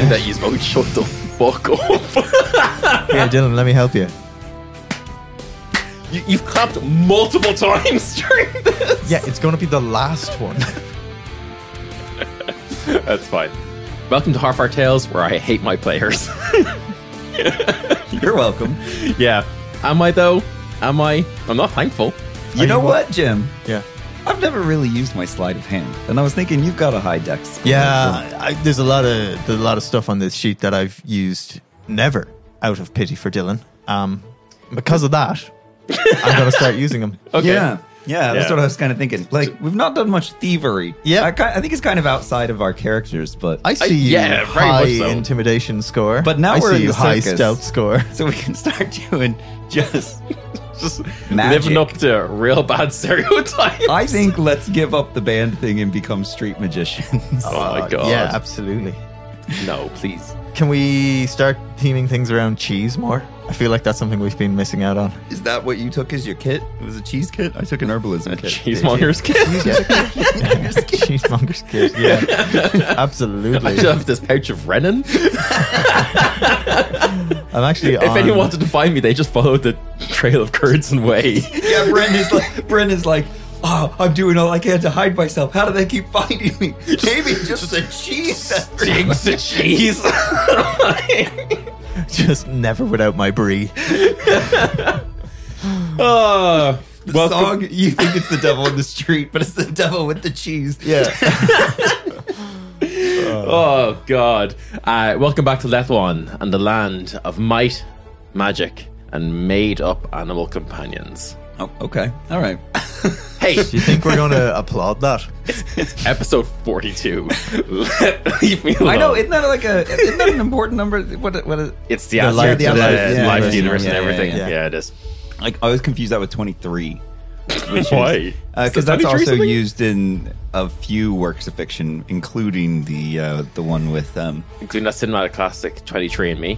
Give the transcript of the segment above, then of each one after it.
saying that you both shut the fuck up. Here, Dylan, let me help you. You've clapped multiple times during this. Yeah, it's going to be the last one. That's fine. Welcome to Half Our Tales, where I hate my players. You're welcome. Yeah. Am I, though? Am I? I'm not thankful. You know what, Jim? Yeah. I've never really used my sleight of hand, and I was thinking you've got a high dex. Yeah, there's a lot of stuff on this sheet that I've used never out of pity for Dylan. Because of that, I'm going to start using them. Okay. Yeah, that's what I was kind of thinking. Like, we've not done much thievery. Yeah. I think it's kind of outside of our characters, but I see you very high much so. intimidation score. But now I we're see in you the high circus. stealth score. so we can start doing just Living magic. up to real bad stereotypes. I think let's give up the band thing and become street magicians. Oh my god. Yeah, absolutely. No, please. Can we start theming things around cheese more? I feel like that's something we've been missing out on. Is that what you took as your kit? It was a cheese kit? I took an herbalism kit. Cheesemonger's kid. Cheesemonger's kid. Yeah, absolutely. I should have this pouch of Renin. I'm actually. If anyone wanted to find me, they just followed the trail of curds and whey. Yeah, Bren is like, oh, I'm doing all I can to hide myself. How do they keep finding me? Maybe just the cheese. Jigs the cheese. just never without my brie. Oh, The song, you think it's the devil in the street, but it's the devil with the cheese. Yeah. Oh God! Welcome back to Letwan and the land of might, magic, and made-up animal companions. Oh, okay. All right. Hey, Do you think we're going to applaud that? episode 42. Leave me alone. I know, isn't that an important number? What is It's the The answer life- to the the life- yeah, life yeah, universe and yeah, everything. yeah, Yeah, it is. like I was confused that with 23. Why? Because So that's 23 also something? used in a few works of fiction, including the one with Including that cinematic classic 23andMe.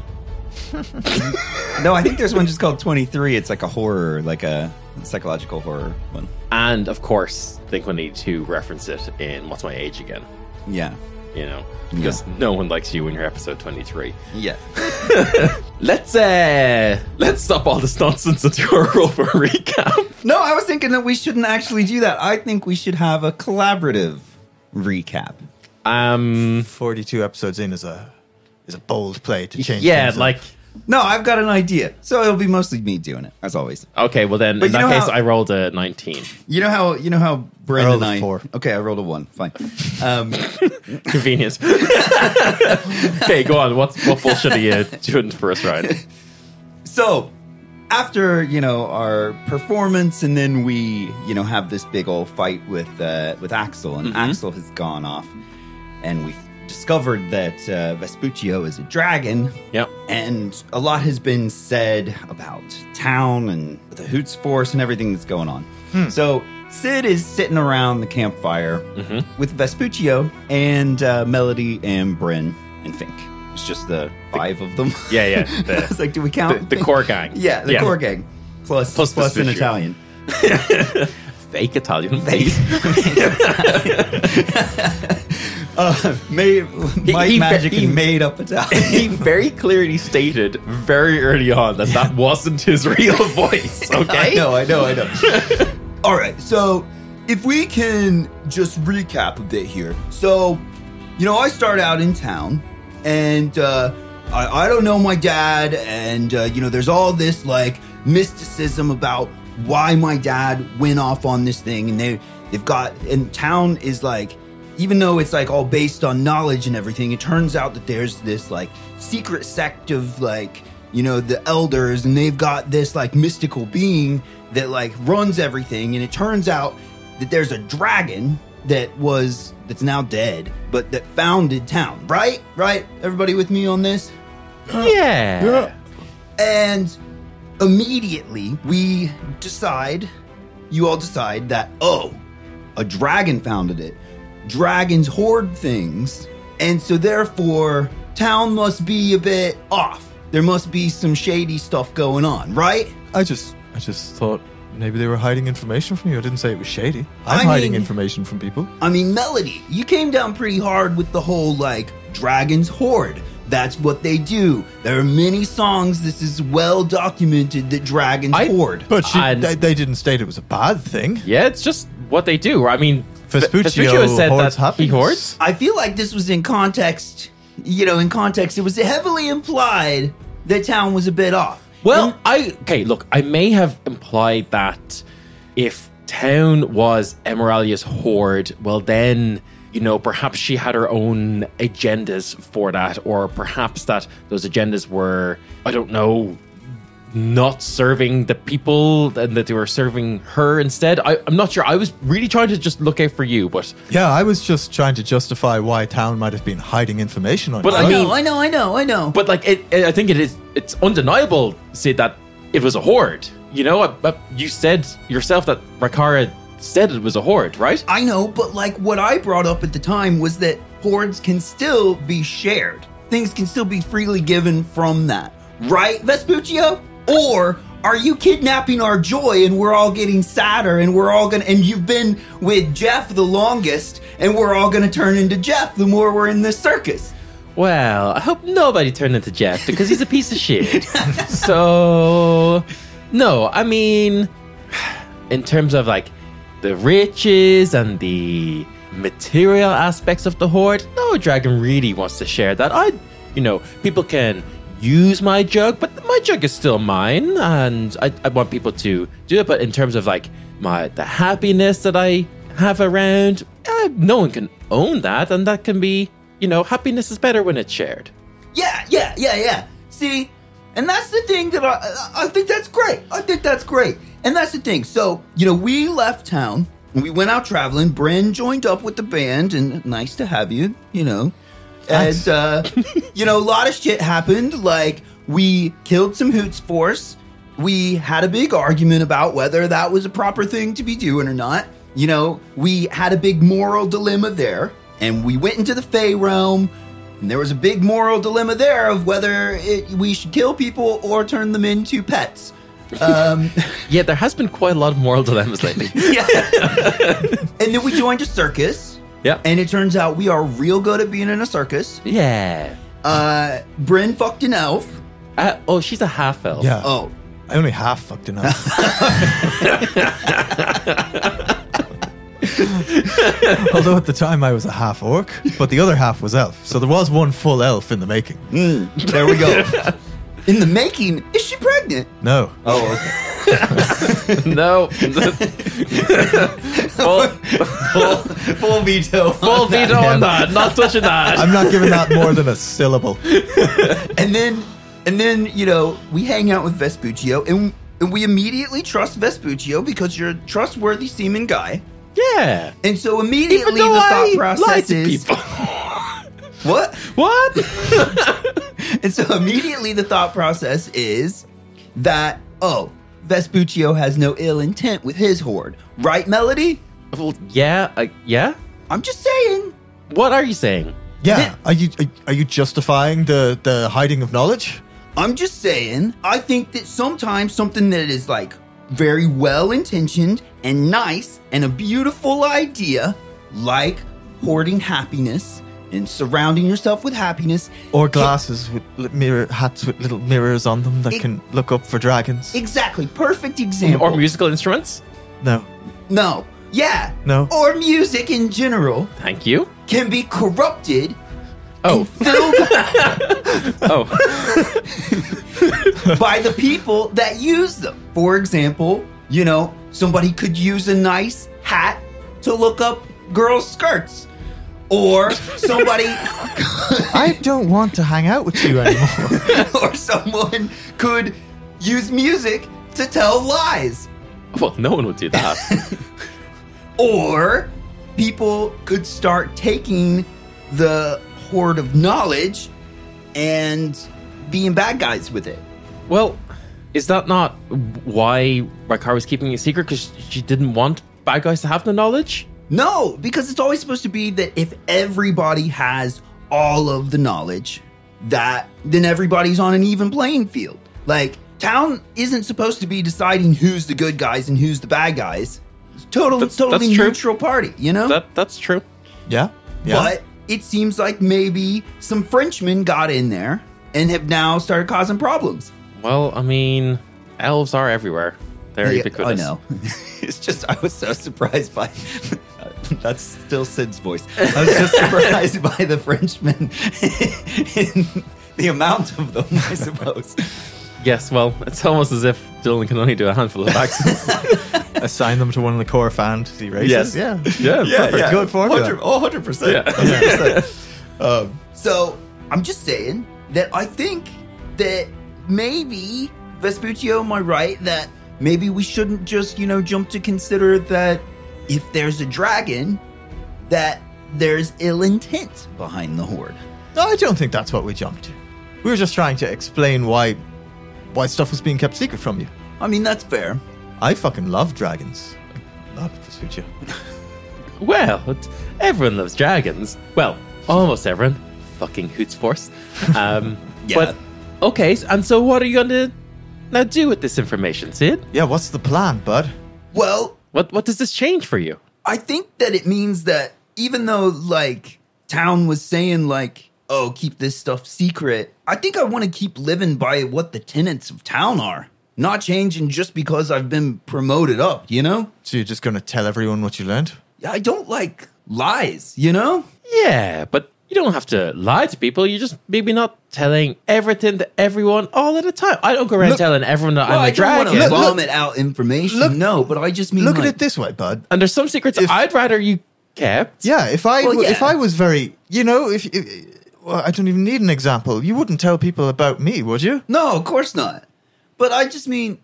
no, I think there's one just called 23. It's like a horror, like a psychological horror one. And of course, Blink-182 reference it in What's My Age Again? Yeah. You know, because no one likes you when you're episode 23. Yeah. Let's stop all this nonsense and do a roll for a recap. No, I was thinking that we shouldn't actually do that. I think we should have a collaborative recap. 42 episodes in is a bold play to change. Yeah, things up. like, No, I've got an idea. So it'll be mostly me doing it, as always. okay, well then, But in you that know case, how- I rolled a 19. You know how Bren rolled and a 4. Okay, I rolled a 1. Fine. Convenient. Okay, go on. What bullshit are you doing for us, Ryan? So, after, our performance, and then we, have this big old fight with Axel, and Axel has gone off, and we've discovered that Vespuccio is a dragon. Yep. And a lot has been said about town and the Hoots Force and everything that's going on. So Sid is sitting around the campfire with Vespuccio and Melody and Bren and Fink. It's just the 5 of them. Yeah. I was like, do we count? The core gang. Yeah, the core gang. Plus an Vespuccio. Italian. Fake Italian, please. Magic and made up Italian. He very clearly stated very early on that wasn't his real voice, okay? I know. All right, so if we can just recap a bit here. So, I start out in town, and I don't know my dad, and, there's all this, mysticism about why my dad went off on this thing, and and town is, even though it's, all based on knowledge and everything, it turns out that there's this, secret sect of, the elders, and they've got this, mystical being that, runs everything, and it turns out that there's a dragon that's now dead, but that founded town, right? Right? Everybody with me on this? Yeah. And immediately you all decide that, a dragon founded it. Dragons hoard things, and so therefore town must be a bit off. There must be some shady stuff going on, right? I just thought maybe they were hiding information from you. I didn't say it was shady. I'm hiding information from people. I mean, Melody, you came down pretty hard with the whole dragons hoard. That's what they do. There are many songs, this is well documented, that dragons hoard. But they didn't state it was a bad thing. Yeah, it's just what they do. I mean, Vespuccio said hoards that he happiness. hoards. I feel like this was in context, it was heavily implied that town was a bit off. Well, I may have implied that if town was Emeralia's hoard, well then, perhaps she had her own agendas for that, or perhaps that those agendas were, I don't know, not serving the people and that they were serving her instead. I'm not sure. I was really trying to just look out for you, but... Yeah, I was just trying to justify why town might have been hiding information on But you. I know. But I think it's undeniable, Sid, that it was a hoard. You said yourself that Rykara said it was a hoard, right? I know, but what I brought up at the time was that hoards can still be shared. Things can still be freely given from that. Right, Vespuccio? Or are you kidnapping our joy and we're all getting sadder and and you've been with Jeff the longest and we're all gonna turn into Jeff the more we're in this circus? Well, I hope nobody turned into Jeff because he's a piece of shit. So, no, I mean, in terms of the riches and the material aspects of the hoard, no dragon really wants to share that. People can use my jug, but my jug is still mine, and I want people to do it. But in terms of the happiness that I have around, no one can own that, and that can be, happiness is better when it's shared. Yeah. See, and that's the thing that I think that's great. And that's the thing. So, we left town and we went out traveling. Bren joined up with the band, and nice to have you, And, a lot of shit happened. We killed some Hoots Force. We had a big argument about whether that was a proper thing to be doing or not. We had a big moral dilemma there. And we went into the Fey realm. And there was a big moral dilemma there of whether we should kill people or turn them into pets. Yeah, there has been quite a lot of moral dilemmas lately. Yeah. And then we joined a circus. Yeah. And it turns out we are real good at being in a circus. Yeah. Bren fucked an elf. She's a half elf. Yeah. Oh. I only half fucked enough. Although at the time I was a half orc, but the other half was elf. So there was one full elf in the making. There we go. In the making? Is she pregnant? No. Oh, okay. No. Full veto. Full veto on that. Not touching that. I'm not giving that more than a syllable. And then, we hang out with Vespuccio, and we immediately trust Vespuccio because you're a trustworthy seaman guy. Yeah. And so immediately the thought process is... people. What? What? And so immediately the thought process is that, Vespuccio has no ill intent with his hoard. Right, Melody? Well, yeah. Yeah? I'm just saying. What are you saying? Yeah. Are you justifying the hiding of knowledge? I'm just saying, I think that sometimes something that is very well intentioned and nice and a beautiful idea, like hoarding happiness and surrounding yourself with happiness, or glasses with hats with little mirrors on them that can look up for dragons. Exactly, perfect example. Or musical instruments? No. Yeah. No. Or music in general. Thank you. Can be corrupted. Oh. And filled by the people that use them. For example, somebody could use a nice hat to look up girls' skirts. Or somebody... I don't want to hang out with you anymore. Or someone could use music to tell lies. Well, no one would do that. Or people could start taking the hoard of knowledge and being bad guys with it. Well, is that not why Rykara was keeping it a secret? Because she didn't want bad guys to have the knowledge? No, because it's always supposed to be that if everybody has all of the knowledge, then everybody's on an even playing field. Town isn't supposed to be deciding who's the good guys and who's the bad guys. It's totally that's neutral party, That's true. Yeah. it seems like maybe some Frenchmen got in there and have now started causing problems. Well, I mean, elves are everywhere. They're ubiquitous. I know. It's just, I was so surprised by... That's still Sid's voice. I was just surprised by the Frenchmen in the amount of them, I suppose. Yes, well, it's almost as if Dylan can only do a handful of accents. Assign them to one of the core fantasy races. Yes. Yeah. Perfect. Good formula. 100%. Yeah. 100%. So, I'm just saying that I think that maybe, Vespuccio, am I right, that maybe we shouldn't just, jump to consider that if there's a dragon, that there's ill intent behind the horde. No, I don't think that's what we jumped to. We were just trying to explain why stuff was being kept secret from you. I mean, that's fair. I fucking love dragons. I love Vespuccio. Well, everyone loves dragons. Well, almost everyone. Fucking hoots force. Yeah. But, okay, and so what are you going to now do with this information, Sid? Yeah, what's the plan, bud? Well, What does this change for you? I think that it means that even though, town was saying, oh, keep this stuff secret, I think I want to keep living by what the tenets of town are. Not changing just because I've been promoted up, So you're just going to tell everyone what you learned? Yeah, I don't like lies, Yeah, but you don't have to lie to people. You're just maybe not telling everything to everyone all at a time. I don't go around telling everyone that I'm a dragon. I don't want to vomit out information, no, but I just mean Look at it this way, bud. And there's some secrets I'd rather you kept. Yeah, if I was very, well, I don't even need an example. You wouldn't tell people about me, would you? No, of course not. But I just mean,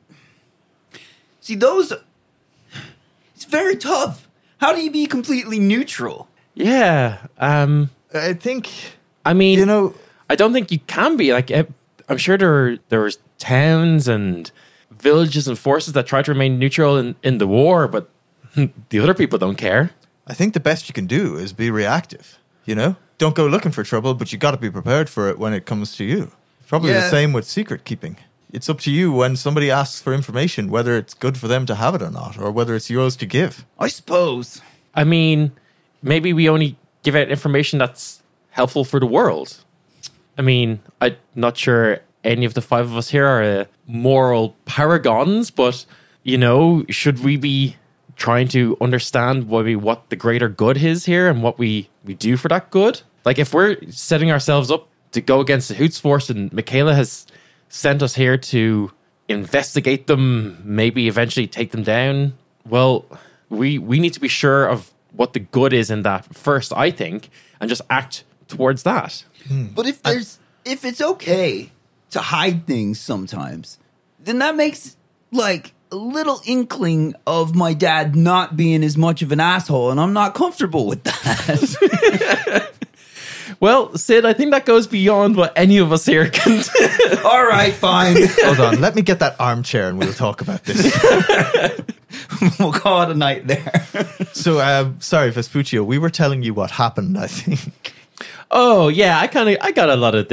see, it's very tough. How do you be completely neutral? Yeah. I think, I mean, I don't think you can be. I'm sure there was towns and villages and forces that tried to remain neutral in the war, but the other people don't care. I think the best you can do is be reactive, Don't go looking for trouble, but you got to be prepared for it when it comes to you. Probably the same with secret keeping. It's up to you when somebody asks for information, whether it's good for them to have it or not, or whether it's yours to give. I suppose. I mean, maybe we only give out information that's helpful for the world. I mean, I'm not sure any of the five of us here are moral paragons, but, should we be trying to understand what the greater good is here and what we do for that good? If we're setting ourselves up to go against the Hoots Force and Michaela has sent us here to investigate them, maybe eventually take them down, well, we need to be sure of what the good is in that first, I think, and just act towards that. But if it's okay to hide things sometimes, then that makes a little inkling of my dad not being as much of an asshole, and I'm not comfortable with that. Well, Sid, I think that goes beyond what any of us here can do. All right, fine. Hold on, let me get that armchair and we'll talk about this. We'll call it a night there. So, sorry, Vespuccio, we were telling you what happened, I think. Oh, yeah, I got a lot of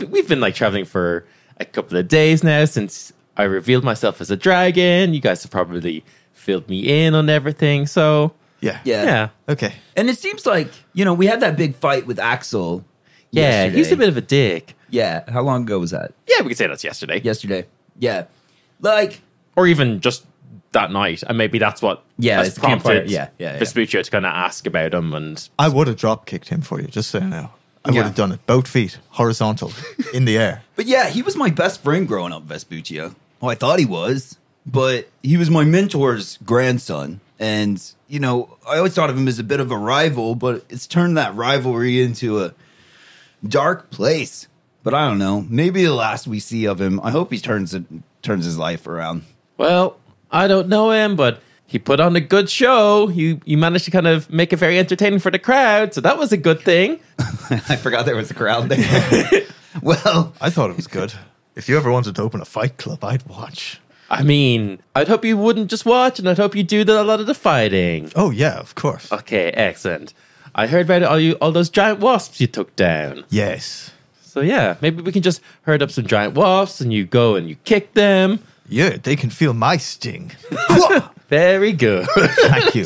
we've been traveling for a couple of days now since I revealed myself as a dragon. You guys have probably filled me in on everything, so... Yeah. Okay. And it seems like, we had that big fight with Axel. Yeah, he's a bit of a dick. Yeah. How long ago was that? Yeah, we could say that's yesterday. Yesterday. Yeah. Or even just that night. And maybe that's what has prompted Vespuccio to kind of ask about him. And I would have drop kicked him for you, just so you know. I would have done it. Both feet, horizontal, in the air. But yeah, he was my best friend growing up, Vespuccio. Well, I thought he was. But he was my mentor's grandson. And, I always thought of him as a bit of a rival, but it's turned that rivalry into a dark place. But I don't know. Maybe the last we see of him, I hope he turns his life around. Well, I don't know him, but he put on a good show. You managed to kind of make it very entertaining for the crowd, so that was a good thing. I forgot there was a crowd there. Well, I thought it was good. If you ever wanted to open a fight club, I'd watch. I mean, I'd hope you wouldn't just watch, and I'd hope you do a lot of the fighting. Oh, yeah, of course. Okay, excellent. I heard about all those giant wasps you took down. Yes. So yeah, maybe we can just herd up some giant wasps, and you go and you kick them. Yeah, they can feel my sting. Very good. Thank you.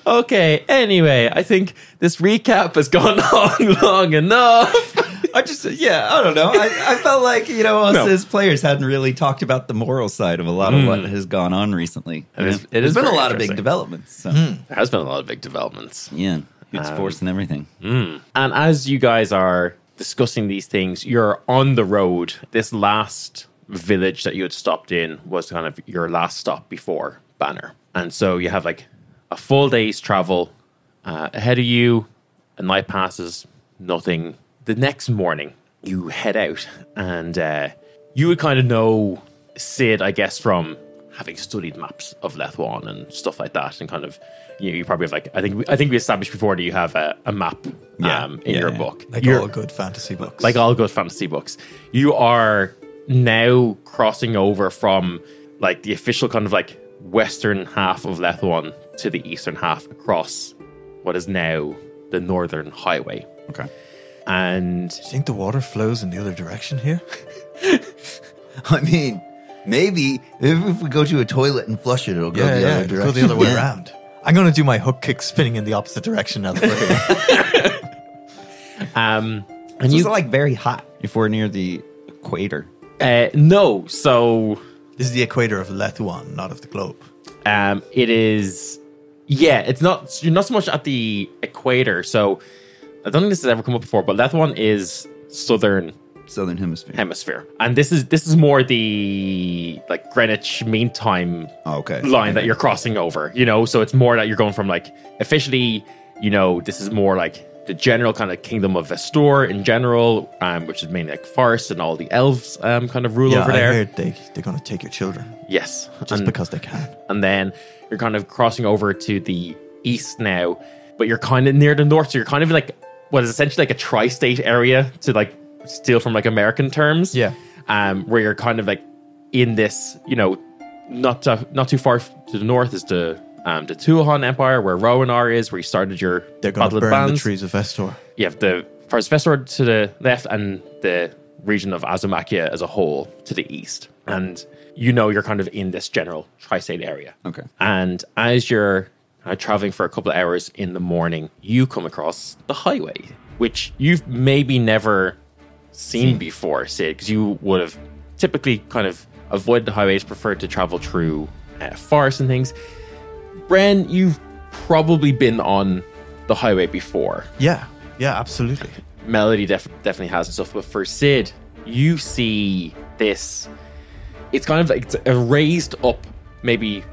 Okay, anyway, I think this recap has gone on long enough. I don't know. I felt like, us as players hadn't really talked about the moral side of a lot of what has gone on recently. There's been a lot of big developments. So. There has been a lot of big developments. Yeah, it's force and everything. And as you guys are discussing these things, you're on the road. This last village that you had stopped in was kind of your last stop before Banner. And so you have like a full day's travel ahead of you. A night passes, nothing. The next morning, you head out, and you would kind of know Sid, I guess, from having studied maps of Lethwan and stuff like that, and kind of, you probably have like, I think we established before that you have a map in your book. Like all good fantasy books. Like all good fantasy books. You are now crossing over from like the official kind of like western half of Lethwan to the eastern half across what is now the Northern Highway. Okay. And do you think the water flows in the other direction here? I mean, maybe if we go to a toilet and flush it, it'll go the other direction. Go the other way around. I'm going to do my hook kick spinning in the opposite direction now that we're here. And so is it like very hot if we're near the equator? No, so this is the equator of Lethwan, not of the globe. It is. Yeah, it's not. You're not so much at the equator. So I don't think this has ever come up before, but Lethwan is southern hemisphere, and this is more the like Greenwich Mean Time line that you're crossing over. So it's more that you're going from like officially. This is more like the general kind of kingdom of Vestor in general, which is mainly like forest and all the elves kind of rule over there. I heard they're going to take your children. Yes, just because they can. And then you're kind of crossing over to the east now, but you're kind of near the north, so you're kind of like what is essentially like a tri-state area, to like steal from like American terms. Yeah. Where you're kind of like in this, not too far to the north is the Tuahan Empire, where Rowanar is, where you started your They're going to burn the trees of Vestor. You have the Forest of Vestor to the left and the region of Azumakia as a whole to the east. And you're kind of in this general tri-state area. Okay. And as you're traveling for a couple of hours in the morning, you come across the highway, which you've maybe never seen before, Sid, because you would have typically kind of avoided the highways, preferred to travel through forests and things. Bren, you've probably been on the highway before. Yeah, absolutely. Melody definitely has and stuff, but for Sid, you see this. It's kind of like it's raised up maybe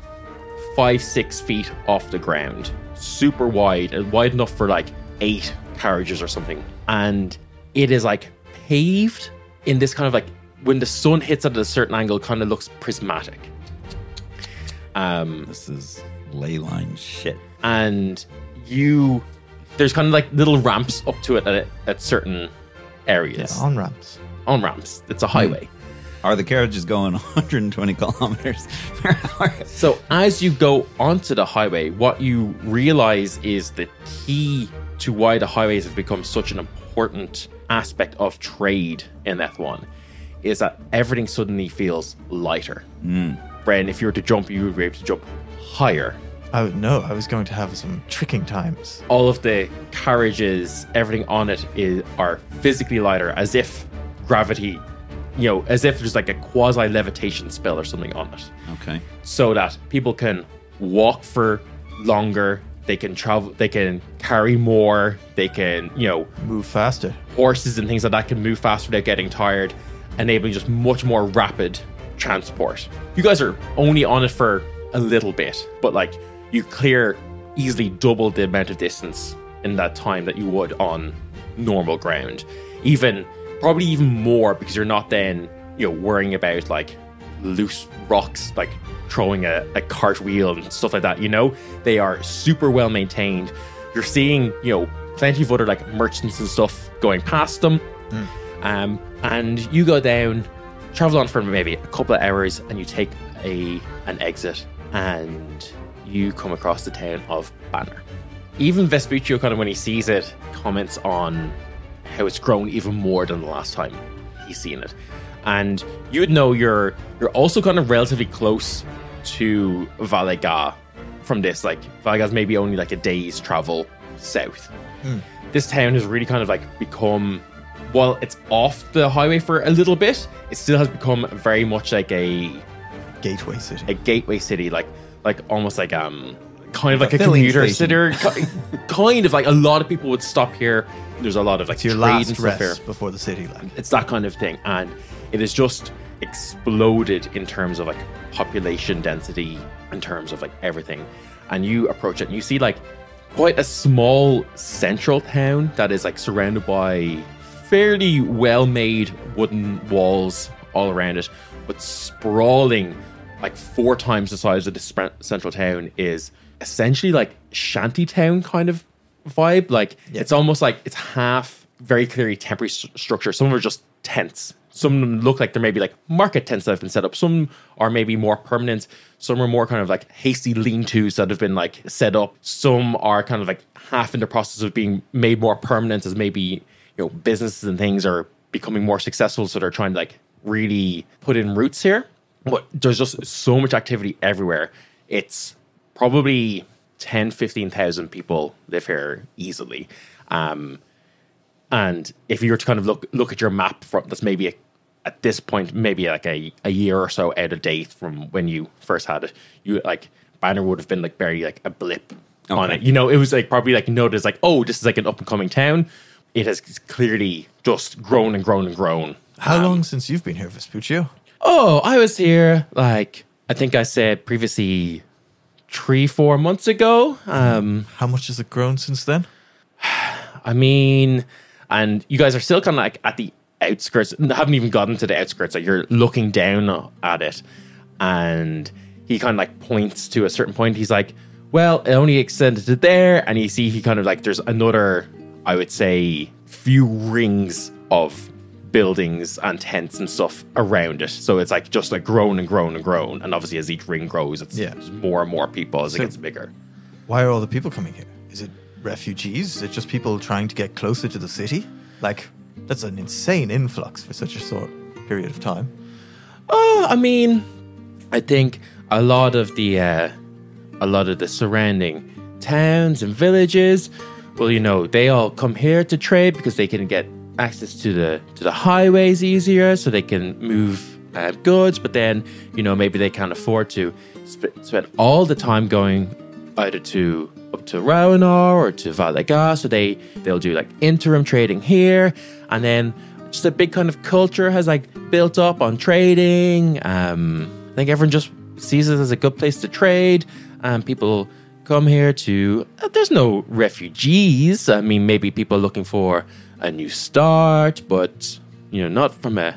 5-6 feet off the ground, super wide, and wide enough for like 8 carriages or something. And it is like paved in this kind of like, when the sun hits at a certain angle, kind of looks prismatic. This is ley line shit. And there's kind of like little ramps up to it at certain areas. Yeah, on ramps. It's a highway. Are the carriages going 120 kilometers per hour? So as you go onto the highway, what you realize is the key to why the highways have become such an important aspect of trade in F1 is that everything suddenly feels lighter. Bren, if you were to jump, you would be able to jump higher. Oh, no, I was going to have some tricking times. All of the carriages, everything on it are physically lighter, as if gravity, as if there's like a quasi-levitation spell or something on it. Okay. So that people can walk for longer, they can travel, they can carry more, they can, move faster. Horses and things like that can move faster without getting tired, enabling just much more rapid transport. You guys are only on it for a little bit, but like you clear easily double the amount of distance in that time that you would on normal ground. Probably even more, because you're not then, worrying about like loose rocks, like throwing a cartwheel and stuff like that. They are super well maintained. You're seeing, plenty of other like merchants and stuff going past them. And you go down, travel on for maybe a couple of hours, and you take an exit, and you come across the town of Banner. Even Vespuccio, kind of when he sees it, comments on how it's grown even more than the last time he's seen it. And you would know you're also kind of relatively close to Valega from this, like Valga's maybe only like a day's travel south. This town has really kind of like become, while it's off the highway for a little bit, it still has become very much like a gateway city. A gateway city, like almost like kind of like a commuter city. Kind of like a lot of people would stop here. There's a lot of like it's your trade last and stuff here before the city. Like it's that kind of thing, and it has just exploded in terms of like population density, in terms of like everything. And you approach it and you see like quite a small central town that is like surrounded by fairly well-made wooden walls all around it, but sprawling like 4 times the size of the central town is essentially like shantytown kind of vibe. Like it's almost like it's half very clearly temporary structure. Some of them are just tents. Some of them look like they're maybe like market tents that have been set up. Some are maybe more permanent. Some are more kind of like hasty lean-tos that have been like set up. Some are kind of like half in the process of being made more permanent as maybe, you know, businesses and things are becoming more successful. So they're trying to like really put in roots here. But there's just so much activity everywhere. It's probably 10, 15,000 people live here easily. And if you were to kind of look at your map that's maybe at this point, maybe like a year or so out of date from when you first had it, you like Banner would have been like barely like a blip on it. You know, it was like probably like noticed like, oh, this is like an up and coming town. It has clearly just grown and grown and grown. How long since you've been here, Vespuccio? Oh, I was here like I think I said previously 3-4 months ago. How much has it grown since then? I mean, and you guys are still kind of like at the outskirts, haven't even gotten to the outskirts. Like you're looking down at it, and he kind of like points to a certain point. He's like, well, it only extended to there. And you see he kind of like, there's another, I would say, few rings of buildings and tents and stuff around it. So it's like just like grown and grown and grown. And obviously as each ring grows, it's there's more and more people as it gets bigger. Why are all the people coming here? Is it refugees? Is it just people trying to get closer to the city? Like, that's an insane influx for such a short period of time. I mean, I think a lot of the surrounding towns and villages, well, you know, they all come here to trade because they can get access to the highways easier, so they can move goods. But then, you know, maybe they can't afford to spend all the time going either up to Raunar or to Valaga, so they'll do like interim trading here, and then just a big kind of culture has like built up on trading. I think everyone just sees it as a good place to trade, and people come here to. There's no refugees. I mean, maybe people looking for a new start, but you know, not from a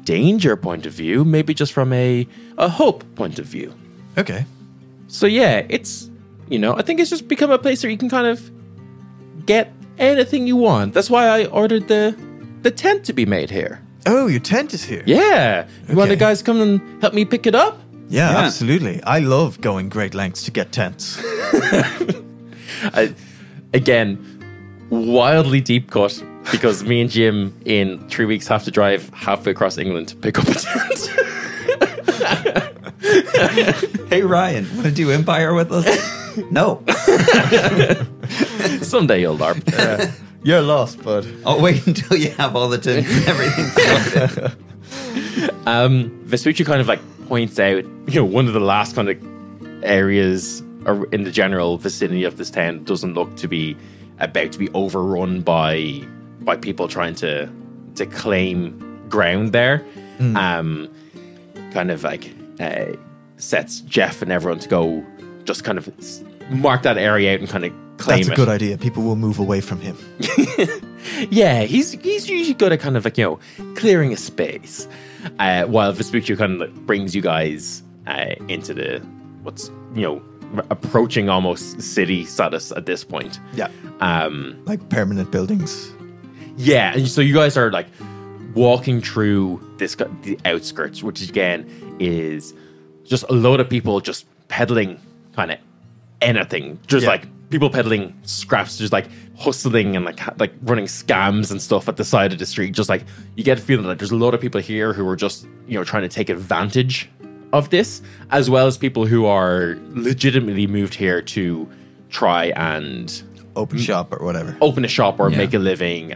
danger point of view. Maybe just from a hope point of view. Okay. So yeah, it's, you know, I think it's just become a place where you can kind of get anything you want. That's why I ordered the tent to be made here. Oh, your tent is here? Yeah. You want the guys to come and help me pick it up? Yeah, absolutely. I love going great lengths to get tents. Again, wildly deep cut, because me and Jim in 3 weeks have to drive halfway across England to pick up a tent. Hey, Ryan, want to do Empire with us? No. Someday you'll LARP. You're lost, bud. I'll wait until you have all the tents and everything sorted. Vespucci kind of like points out, you know, one of the last kind of areas in the general vicinity of this town doesn't look to be about to be overrun by people trying to claim ground there. Kind of like sets Jeff and everyone to go just kind of mark that area out and kind of claim it. That's a good idea. People will move away from him. Yeah, he's usually good at kind of like, you know, clearing a space, while Vespucci kind of like brings you guys into the what's, you know, approaching almost city status at this point. Yeah. Like permanent buildings. Yeah, and so you guys are like walking through the outskirts, which again is just a load of people just peddling kind of anything, just like people peddling scraps, just like hustling and like running scams and stuff at the side of the street. Just like you get a feeling that there's a lot of people here who are just, you know, trying to take advantage of this, as well as people who are legitimately moved here to try and open shop or whatever. Open a shop or make a living,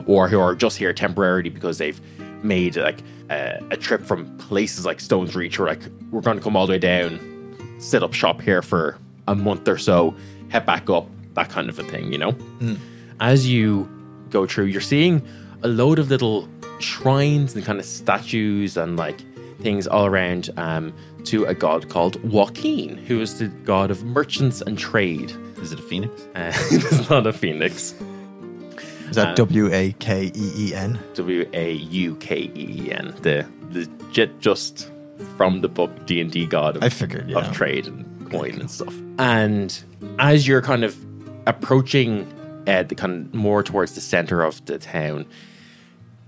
or who are just here temporarily because they've made like a trip from places like Stone's Reach, or like, we're going to come all the way down, set up shop here for a month or so, head back up, that kind of a thing, you know? As you go through, you're seeing a load of little shrines and kind of statues and like things all around to a god called Joaquin, who is the god of merchants and trade. Is it a phoenix? It's not a phoenix. Is that Wakeen? Waukeen. The just from the book D&D god I figured, of trade and coin and stuff. And as you're kind of approaching the kind of more towards the center of the town,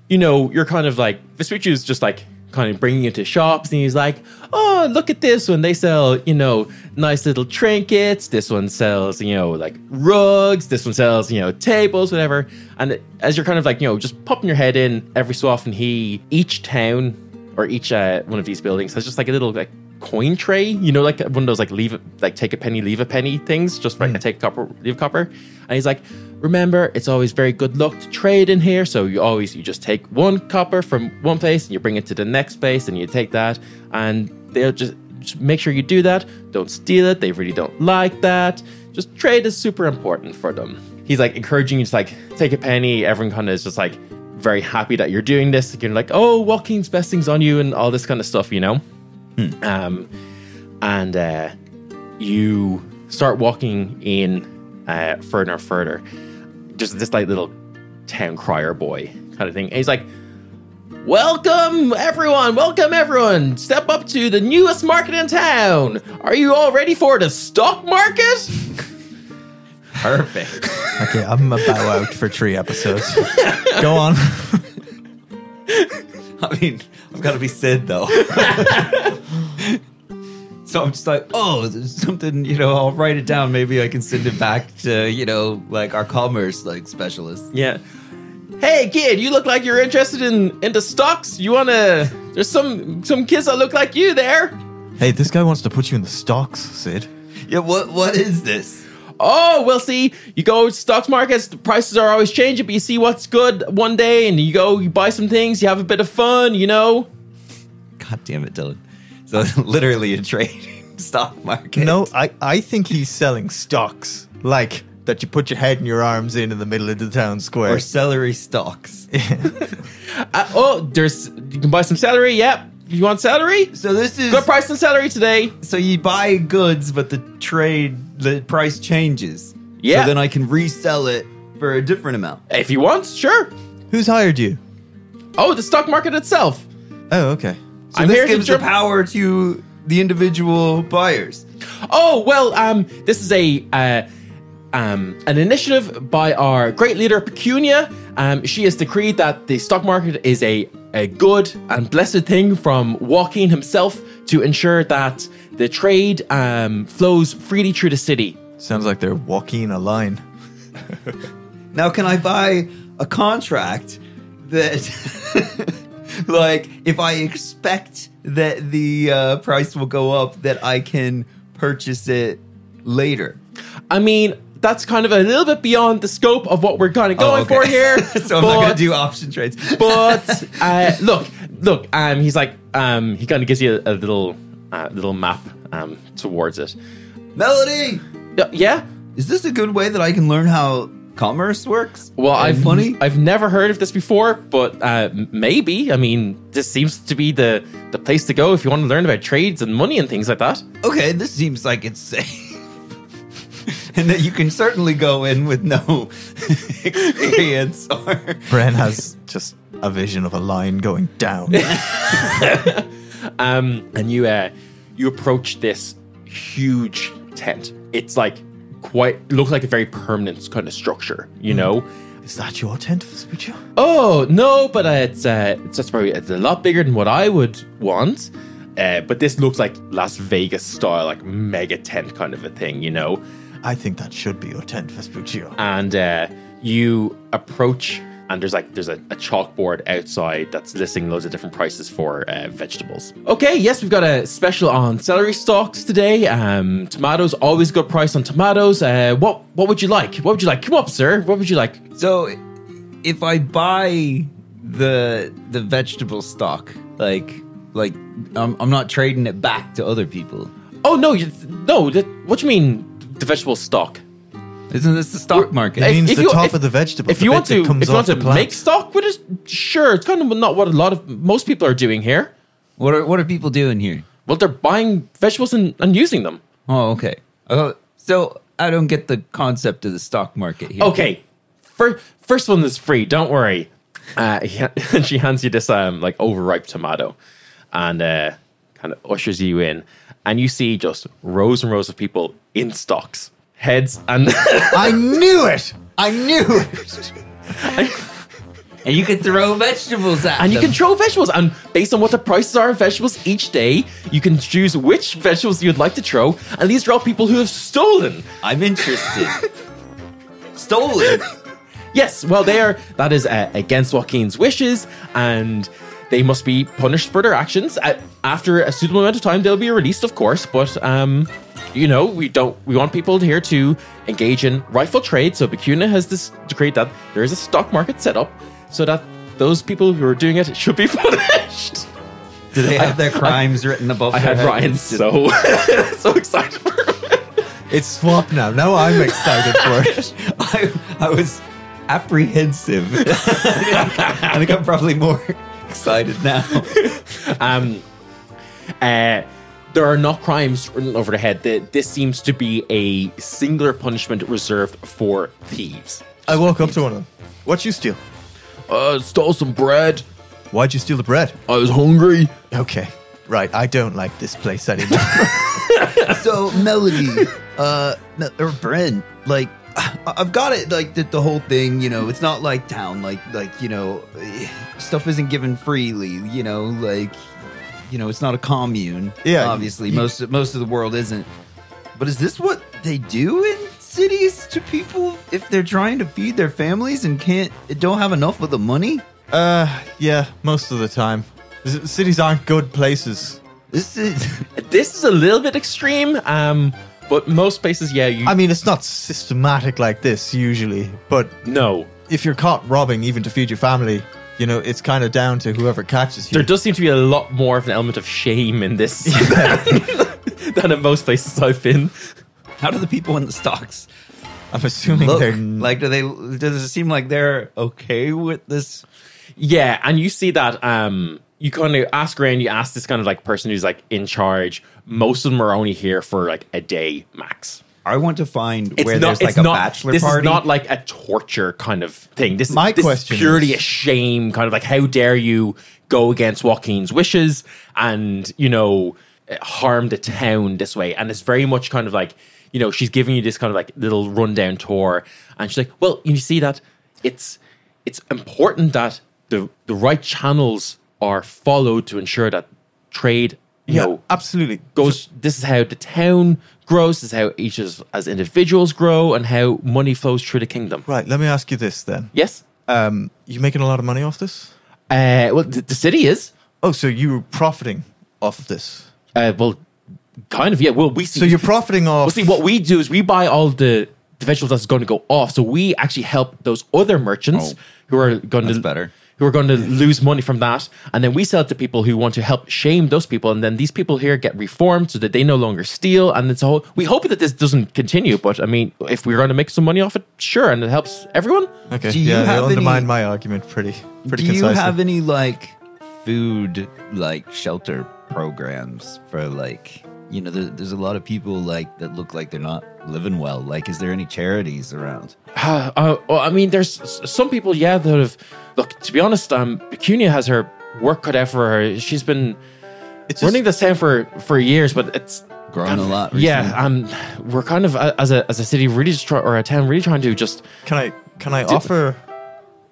you know, you're kind of like, Vespucci is just like kind of bringing you to shops, and he's like, oh, look at this one. They sell, you know, nice little trinkets. This one sells, you know, like rugs. This one sells, you know, tables, whatever. And as you're kind of like, you know, just popping your head in every so often, each town or each one of these buildings has just like a little like coin tray, you know, like one of those like take a penny, leave a penny things, just like take a copper, leave a copper. And he's like, remember, it's always very good luck to trade in here. So you just take one copper from one place and you bring it to the next place and you take that, and they'll just make sure you do that. Don't steal it. They really don't like that. Just trade is super important for them. He's like encouraging you to like take a penny. Everyone kind of is just like very happy that you're doing this. You're like, oh, Joaquin's best things on you and all this kind of stuff, you know? And you start walking in further and further. Just this like little town crier boy kind of thing. And he's like, welcome everyone. Step up to the newest market in town. Are you all ready for the stock market? Perfect. Okay, I'm about out for 3 episodes. Go on. I mean, I've got to be Sid, though. So I'm just like, oh, there's something, you know, I'll write it down. Maybe I can send it back to, you know, like our commerce like specialist. Yeah. Hey, kid, you look like you're interested in the stocks. You want to... There's some kids that look like you there. Hey, this guy wants to put you in the stocks, Sid. Yeah, what is this? Oh, well, see, you go to stocks markets, the prices are always changing, but you see what's good one day, and you buy some things, you have a bit of fun, you know? God damn it, Dylan. So literally a trading stock market. No, I think he's selling stocks. Like, that you put your head and your arms in the middle of the town square. Or celery stocks. You can buy some celery, yep. You want celery? So this is... Good price on celery today. So you buy goods, but the price changes. Yeah. So then I can resell it for a different amount. If you want, sure. Who's hired you? Oh, the stock market itself. Oh, okay. So this gives the power to the individual buyers. Oh, well, this is an initiative by our great leader, Pecunia. She has decreed that the stock market is a good and blessed thing from Joaquin himself to ensure that the trade flows freely through the city. Sounds like they're walking a line. Now, can I buy a contract that... like, if I expect that the price will go up, that I can purchase it later? I mean, that's kind of a little bit beyond the scope of what we're kind of going for here. So I'm not going to do option trades. But look. He's like, he kind of gives you a little map towards it. Melody, yeah. Is this a good way that I can learn how commerce works? Well, I've never heard of this before, but maybe. I mean, this seems to be the place to go if you want to learn about trades and money and things like that. Okay, this seems like it's safe. And that you can certainly go in with no experience. Or Bren has just a vision of a line going down. And you approach this huge tent. It's like looks like a very permanent kind of structure, you know? Is that your tent, Vespucci? Oh, no, but it's a lot bigger than what I would want. But this looks like Las Vegas style, like mega tent kind of a thing, you know? I think that should be your tent, Vespucci. And you approach and there's a chalkboard outside that's listing loads of different prices for vegetables. Okay, yes, we've got a special on celery stalks today. Tomatoes, always a good price on tomatoes. What would you like? What would you like? Come up, sir. What would you like? So, if I buy the vegetable stock, like I'm not trading it back to other people. Oh no, what do you mean the vegetable stock? Isn't this the stock market? It means the top of the vegetable. If you want to make stock with it, sure. It's kind of not what most people are doing here. What are people doing here? Well, they're buying vegetables and using them. Oh, okay. So I don't get the concept of the stock market here. Okay, first one is free. Don't worry. She hands you this overripe tomato, and kind of ushers you in, and you see just rows and rows of people in stocks. Heads and I knew it. And you can throw vegetables at them. And you can throw vegetables. And based on what the prices are of vegetables each day, you can choose which vegetables you'd like to throw. And these are all people who have stolen. I'm interested. Stolen? Yes. Well, that is against Joaquin's wishes, and they must be punished for their actions. After a suitable amount of time, they'll be released, of course. But we want people here to engage in rightful trade. So Pecunia has this decree that there is a stock market set up so that those people who are doing it should be punished. Do they have their crimes written above their head? I had Ryan so excited for it. It's swapped now. Now I'm excited for it. I was apprehensive. I think I'm probably more excited now. There are no crimes written over the head. This seems to be a singular punishment reserved for thieves. I walk up to one of them. What'd you steal? Stole some bread. Why'd you steal the bread? I was hungry. Okay, right. I don't like this place anymore. So, Melody, or Bren, I've got it, the whole thing, it's not like town, stuff isn't given freely, it's not a commune. Yeah, obviously, most of the world isn't. But is this what they do in cities to people if they're trying to feed their families and don't have enough of the money? Yeah, most of the time. Cities aren't good places. This is a little bit extreme, but most places, yeah. I mean, it's not systematic like this usually, but no. If you're caught robbing, even to feed your family, it's kind of down to whoever catches you. There does seem to be a lot more of an element of shame in this than in most places I've been. How do the people in the stocks? I'm assuming they're does it seem like they're okay with this? Yeah, and you see that you kind of ask around, you ask this kind of person who's in charge. Most of them are only here for a day max. I want to find where there's a bachelor this party. This is not like a torture kind of thing. This question is purely a shame, kind of how dare you go against Joaquin's wishes and, harm the town this way. And it's very much kind of she's giving you this kind of little rundown tour. And she's like, well, you see that it's important that the right channels are followed to ensure that trade, absolutely goes. This is how the town grows. This is how each as individuals grow, and how money flows through the kingdom. Right. Let me ask you this then. Yes. You making a lot of money off this? Well, the city is. Oh, so you're profiting off of this? Well, kind of. Yeah. Well, we see. So you're profiting off. Well, see, what we do is we buy all the vegetables that's going to go off. So we actually help those other merchants who are going to lose money from that, and then we sell it to people who want to help shame those people, and then these people here get reformed so that they no longer steal. And it's we hope that this doesn't continue, but I mean, if we're going to make some money off it, sure, and it helps everyone. Okay, you undermine my argument pretty concisely. Do you have any food shelter programs for there's a lot of people that look like they're not living well. Is there any charities around? Well, I mean, there's some people, that have. Look, to be honest, Pecunia has her work cut out for her. She's been running this town for years, but it's grown a lot recently. Yeah, we're kind of as a city really or a town really trying to just. Can I offer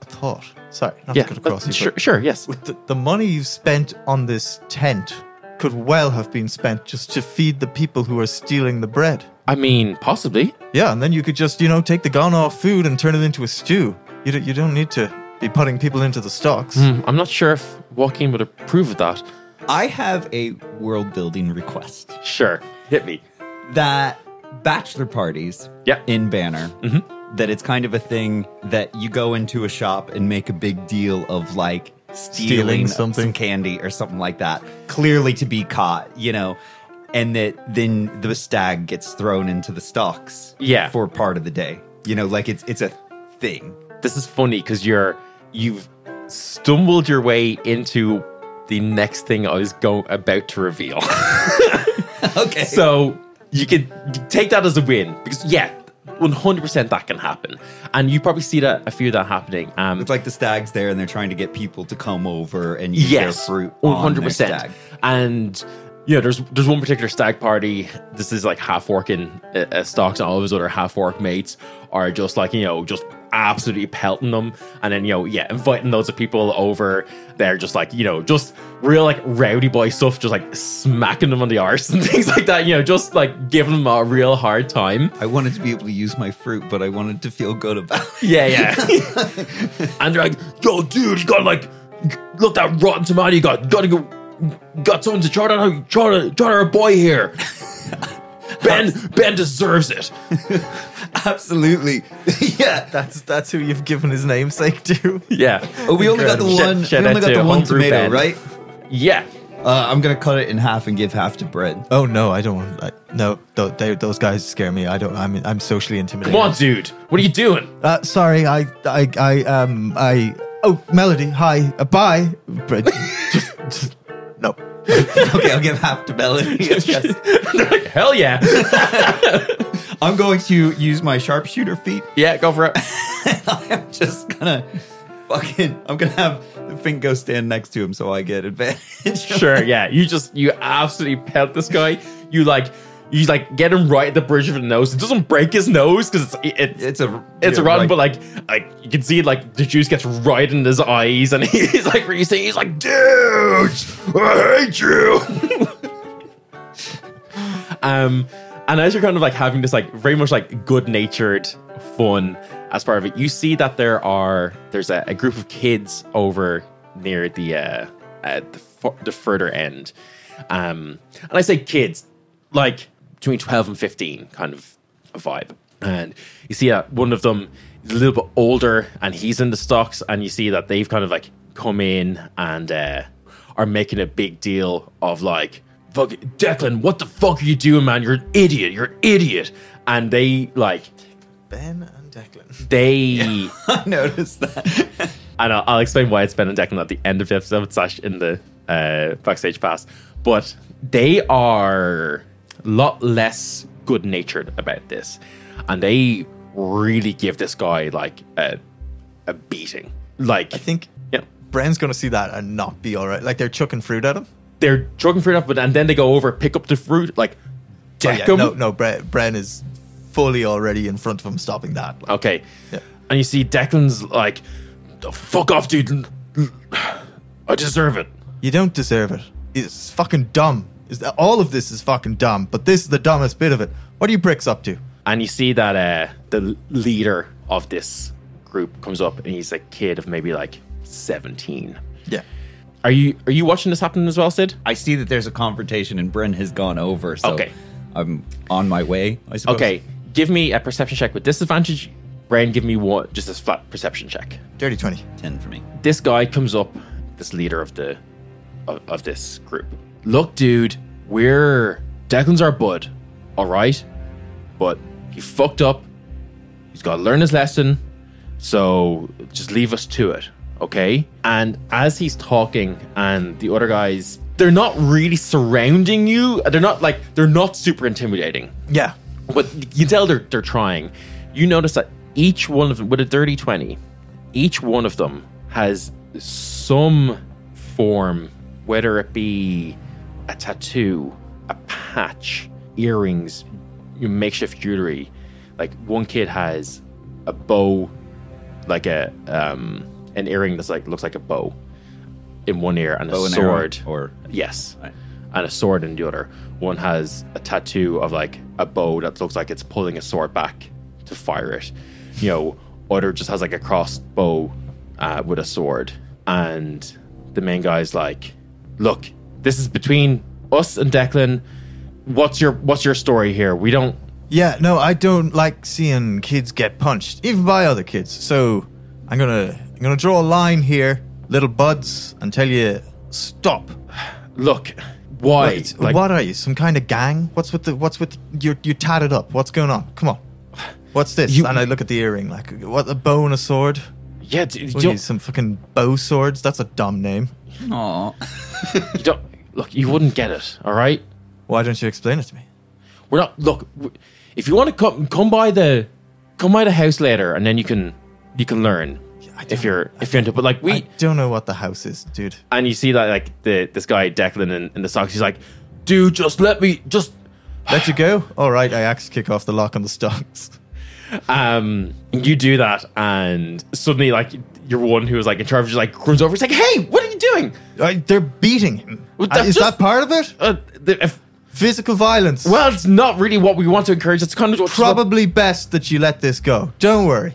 a thought? Sorry, not to cut across you. Sure, yes. With the money you've spent on this tent could well have been spent just to feed the people who are stealing the bread. I mean, possibly. Yeah, and then you could just take the gone off food and turn it into a stew. You don't need to be putting people into the stocks. I'm not sure if Joaquin would approve of that. I have a world building request. Sure, hit me. That bachelor parties Yeah. in Banner, that it's kind of a thing that you go into a shop and make a big deal of like stealing something. some candy or something like that, clearly to be caught, you know, and that then the stag gets thrown into the stocks Yeah. for part of the day. You know, like it's a thing. This is funny because you've stumbled your way into the next thing I was about to reveal. Okay. So you can take that as a win because 100% that can happen, and you probably see that a few of that happening. It's like the stag's there and they're trying to get people to come over and use their fruit on their 100%. stag. And there's one particular stag party. This is like half working stocks, and all of his other half work mates are just like just absolutely pelting them, and then inviting loads of people over. They're just like just real like rowdy boy stuff, just like smacking them on the arse and things like that. Just like giving them a real hard time. I wanted to be able to use my fruit, but I wanted to feel good about it. Yeah. And they're like, yo, dude, you gotta like look that rotten tomato you got something to try to our boy here. Ben deserves it. Absolutely. Yeah. That's who you've given his namesake to. Yeah. Oh, we only got the one. Shout We only out got to the one Homebrew tomato, Ben. right? Yeah. I'm gonna cut it in half and give half to Bren. Oh no, I don't want. No, those guys scare me. I don't. I'm socially intimidated. Come on, dude. What are you doing? Sorry, Oh, Melody. Hi. Bye. Just no. Okay, I'll give half to Melody. They're like, hell yeah. I'm going to use my sharpshooter feat. Yeah, go for it. I'm just gonna I'm gonna have Finko stand next to him so I get advantage. Sure, yeah. You absolutely pelt this guy. You get him right at the bridge of the nose. It doesn't break his nose because it's a rotten, right. but like you can see like the juice gets right in his eyes, and he's like racing. He's like, dude, I hate you. And as you're kind of like having this like very much like good-natured fun as part of it, you see that there's a group of kids over near the further end, and I say kids like between 12 and 15 kind of a vibe. And you see that one of them is a little bit older and he's in the stocks, and you see that they've kind of like come in and are making a big deal of like, fuck, Declan, what the fuck are you doing, man? You're an idiot. And they like Ben and Declan. I noticed that. and I'll explain why it's Ben and Declan at the end of the episode / in the backstage pass. But they are a lot less good-natured about this, and they really give this guy like a beating. Like, I think yeah, Bren's gonna see that and not be all right. Like they're chucking fruit at him. they're chugging fruit up, and then they go over, pick up the fruit, like deck him. No, Bren is fully already in front of him, stopping that. Like, Okay, yeah. and you see Declan's like, "Fuck off, dude! I deserve it." You don't deserve it. It's fucking dumb. All of this is fucking dumb, but this is the dumbest bit of it. What are you pricks up to? And you see that the leader of this group comes up, and he's a kid of maybe like 17. Yeah. Are you watching this happen as well, Sid? I see that there's a confrontation and Bren has gone over, so Okay. I'm on my way, I suppose. Okay, give me a perception check with disadvantage. Brain, give me one, just a flat perception check. Dirty 20. 10 for me. This guy comes up, this leader of this group. Look, dude, Declan's our bud, all right? But he fucked up. He's got to learn his lesson. So just leave us to it, okay? And as he's talking, and the other guys, they're not really surrounding you. They're not super intimidating. Yeah. But you can tell they're trying. You notice that each one of them, with a dirty 20, each one of them has some form, whether it be a tattoo, a patch, earrings, makeshift jewelry. Like one kid has a bow, like an earring that's like looks like a bow in one ear, and Bow a and sword. arrow, or Yes, Right. and a sword in the other. One has a tattoo of like a bow that looks like it's pulling a sword back to fire it. Other just has like a crossbow with a sword. And the main guy's like, look, this is between us and Declan. What's your story here? We don't... Yeah, no, I don't like seeing kids get punched, even by other kids. So I'm gonna draw a line here, little buds, and tell you, stop. Look, why? Wait, what are you? Some kind of gang? What's with you're tatted up? What's going on? Come on. What's this? And I look at the earring, like, what, a bow and a sword? Yeah, some fucking bow swords? That's a dumb name. Aw. you don't... Look, you wouldn't get it, all right? Why don't you explain it to me? We're not... Look, if you want to come by the house later, and then you can learn if you're into... But, like, I don't know what the house is, dude. And you see that, like, this guy, Declan, in the stocks, he's like, dude, just let me... Just... Let you go? All right, I axe kick off the lock on the stocks. You do that, and suddenly, like, your one who was like in charge just like runs over. He's like, "Hey, what are you doing?" They're beating him. Is that part of it? Physical violence. Well, it's not really what we want to encourage. It's kind of probably best that you let this go. Don't worry,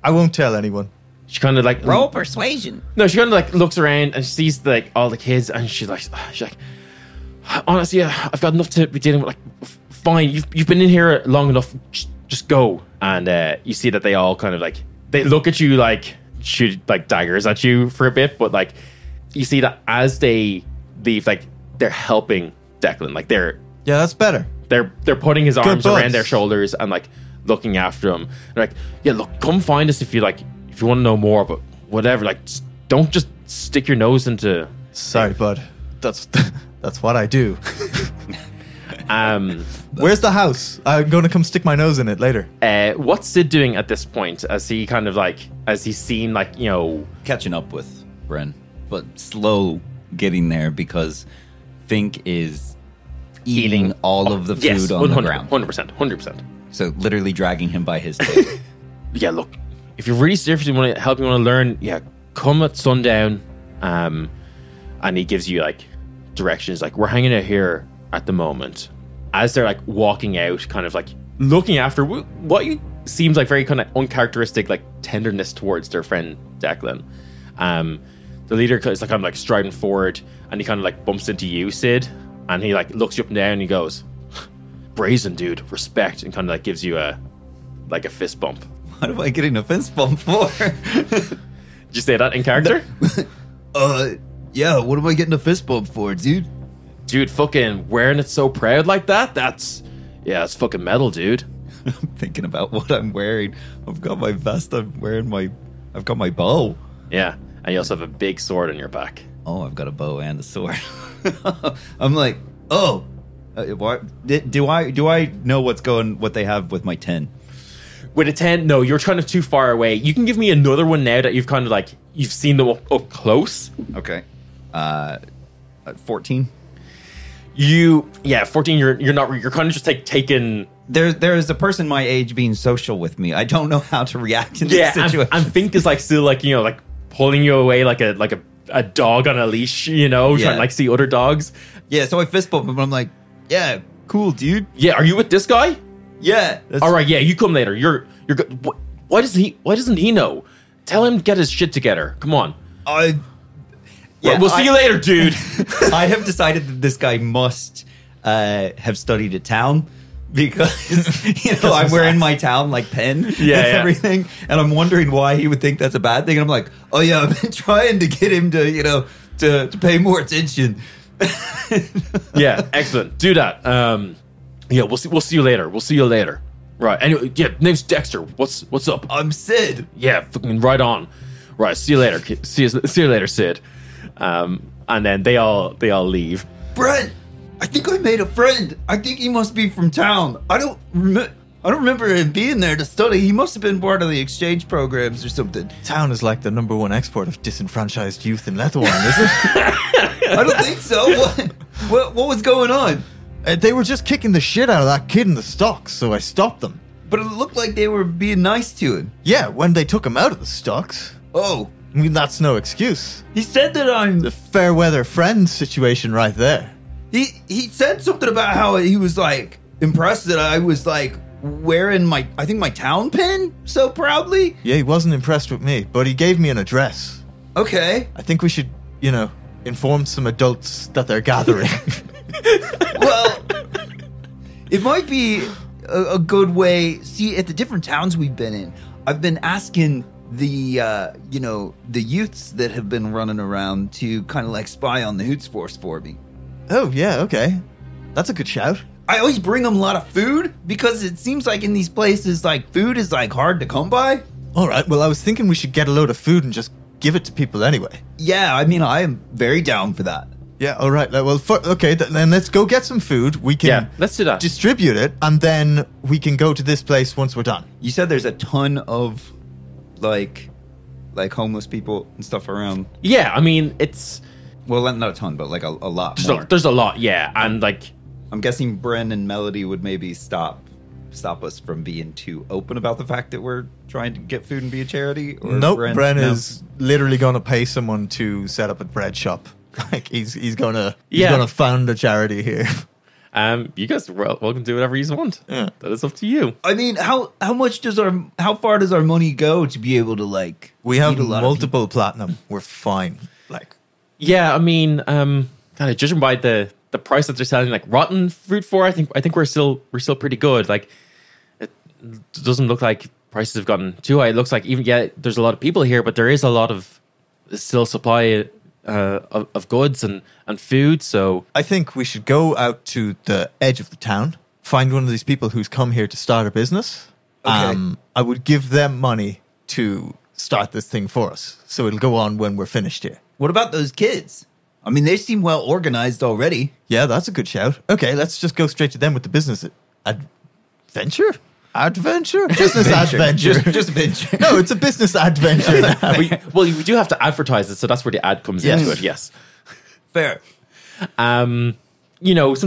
I won't tell anyone. She kind of like roll persuasion. No, she kind of like looks around and she sees like all the kids, and she's like, honestly, I've got enough to be dealing with. Like, fine, you've been in here long enough. Just go. And you see that they all kind of like they look at you like shoot like daggers at you for a bit, but like you see that as they leave, like they're helping Declan. Like they're that's better. They're putting his arms around their shoulders and like looking after him. They're like, yeah, look, come find us if you want to know more, but whatever. Like, don't just stick your nose into. Sorry, bud. That's what I do. Where's the house? I'm going to come stick my nose in it later. What's Sid doing at this point? As he kind of like, as he's seen like, you know, catching up with Bren, but slow getting there because Fink is eating all of the food on the ground. 100%. So literally dragging him by his tail. Yeah, look, if you're really seriously want to help, you want to learn, come at sundown. And he gives you like directions. Like, we're hanging out here at the moment. As they're like walking out, kind of like looking after what you seems like very kind of uncharacteristic like tenderness towards their friend Declan. The leader is like kind of like striding forward, and he kind of like bumps into you, Sid, and he like looks you up and down and he goes, "Brazen, dude, respect," and kind of like gives you a fist bump. What am I getting a fist bump for? Did you say that in character? Yeah, what am I getting a fist bump for, dude? Dude, fucking wearing it so proud like that? It's fucking metal, dude. I'm thinking about what I'm wearing. I've got my vest, I've got my bow. Yeah, and you also have a big sword on your back. Oh, I've got a bow and a sword. I'm like, what? Do I know what they have with my 10? With a 10, no, you're kind of too far away. You can give me another one now that you've kind of like, you've seen them up close. Okay. 14. 14. You're kind of just like taking. There is a person my age being social with me. I don't know how to react in this situation. And Fink is like still like, like pulling you away like a dog on a leash, trying to like see other dogs. Yeah, so I fist bump him and I'm like, yeah, cool, dude. Yeah, are you with this guy? Yeah. All right, yeah, you come later. You're good. Why doesn't he know? Tell him to get his shit together. Come on. We'll see you later, dude. I have decided that this guy must have studied at town because I'm wearing my town like pen and everything, and I'm wondering why he would think that's a bad thing. And I'm like, oh yeah, I've been trying to get him to to pay more attention. Yeah, excellent. Do that. We'll see you later. We'll see you later. Right. Anyway, name's Dexter. What's up? I'm Sid. Yeah, fucking right on. Right. See you later. See you later, Sid. And then they all leave. Brent, I think I made a friend. I think he must be from town. I don't remember him being there to study. He must have been part of the exchange programs or something. Town is like the #1 export of disenfranchised youth in Lethawan, is it? I don't think so. What was going on? They were just kicking the shit out of that kid in the stocks, so I stopped them. But it looked like they were being nice to him. Yeah, when they took him out of the stocks. Oh. I mean, that's no excuse. He said that I'm... The fair weather friend situation right there. He said something about how he was, like, impressed that I was, like, wearing I think my town pin so proudly. Yeah, he wasn't impressed with me, but he gave me an address. Okay. I think we should, inform some adults that they're gathering. Well, it might be a good way. See, at the different towns we've been in, I've been asking the youths that have been running around to kind of like spy on the Hoots Force for me. Oh, yeah, okay. That's a good shout. I always bring them a lot of food because it seems like in these places, like, food is, like, hard to come by. All right, well, I was thinking we should get a load of food and just give it to people anyway. Yeah, I mean, I am very down for that. Yeah, all right. Well, then let's go get some food. We can let's do that. Distribute it, and then we can go to this place once we're done. You said there's a ton of, like homeless people and stuff around. Yeah, I mean, it's... Well, not a ton, but, like, a lot more. There's a lot, yeah, and, like... I'm guessing Bren and Melody would maybe stop us from being too open about the fact that we're trying to get food and be a charity. Or nope, Bren is literally going to pay someone to set up a bread shop. Like he's gonna found a charity here. You guys are welcome to do whatever you want. Yeah. That is up to you. I mean, how far does our money go to be able to like? We have multiple platinum. We're fine. Like, yeah, I mean, kind of judging by the price that they're selling like rotten fruit for, I think we're still pretty good. Like, it doesn't look like prices have gotten too high. It looks like there's a lot of people here, but there is a lot of still supply of goods and food. So I think we should go out to the edge of the town, find one of these people who's come here to start a business. Okay. I would give them money to start this thing for us, so it'll go on when we're finished here. What about those kids? I mean, they seem well organized already. Yeah, that's a good shout. Okay, let's just go straight to them with the business adventure. Business adventure. Just adventure. No, it's a business adventure. we do have to advertise it, so that's where the ad comes into it. Yes, fair. Some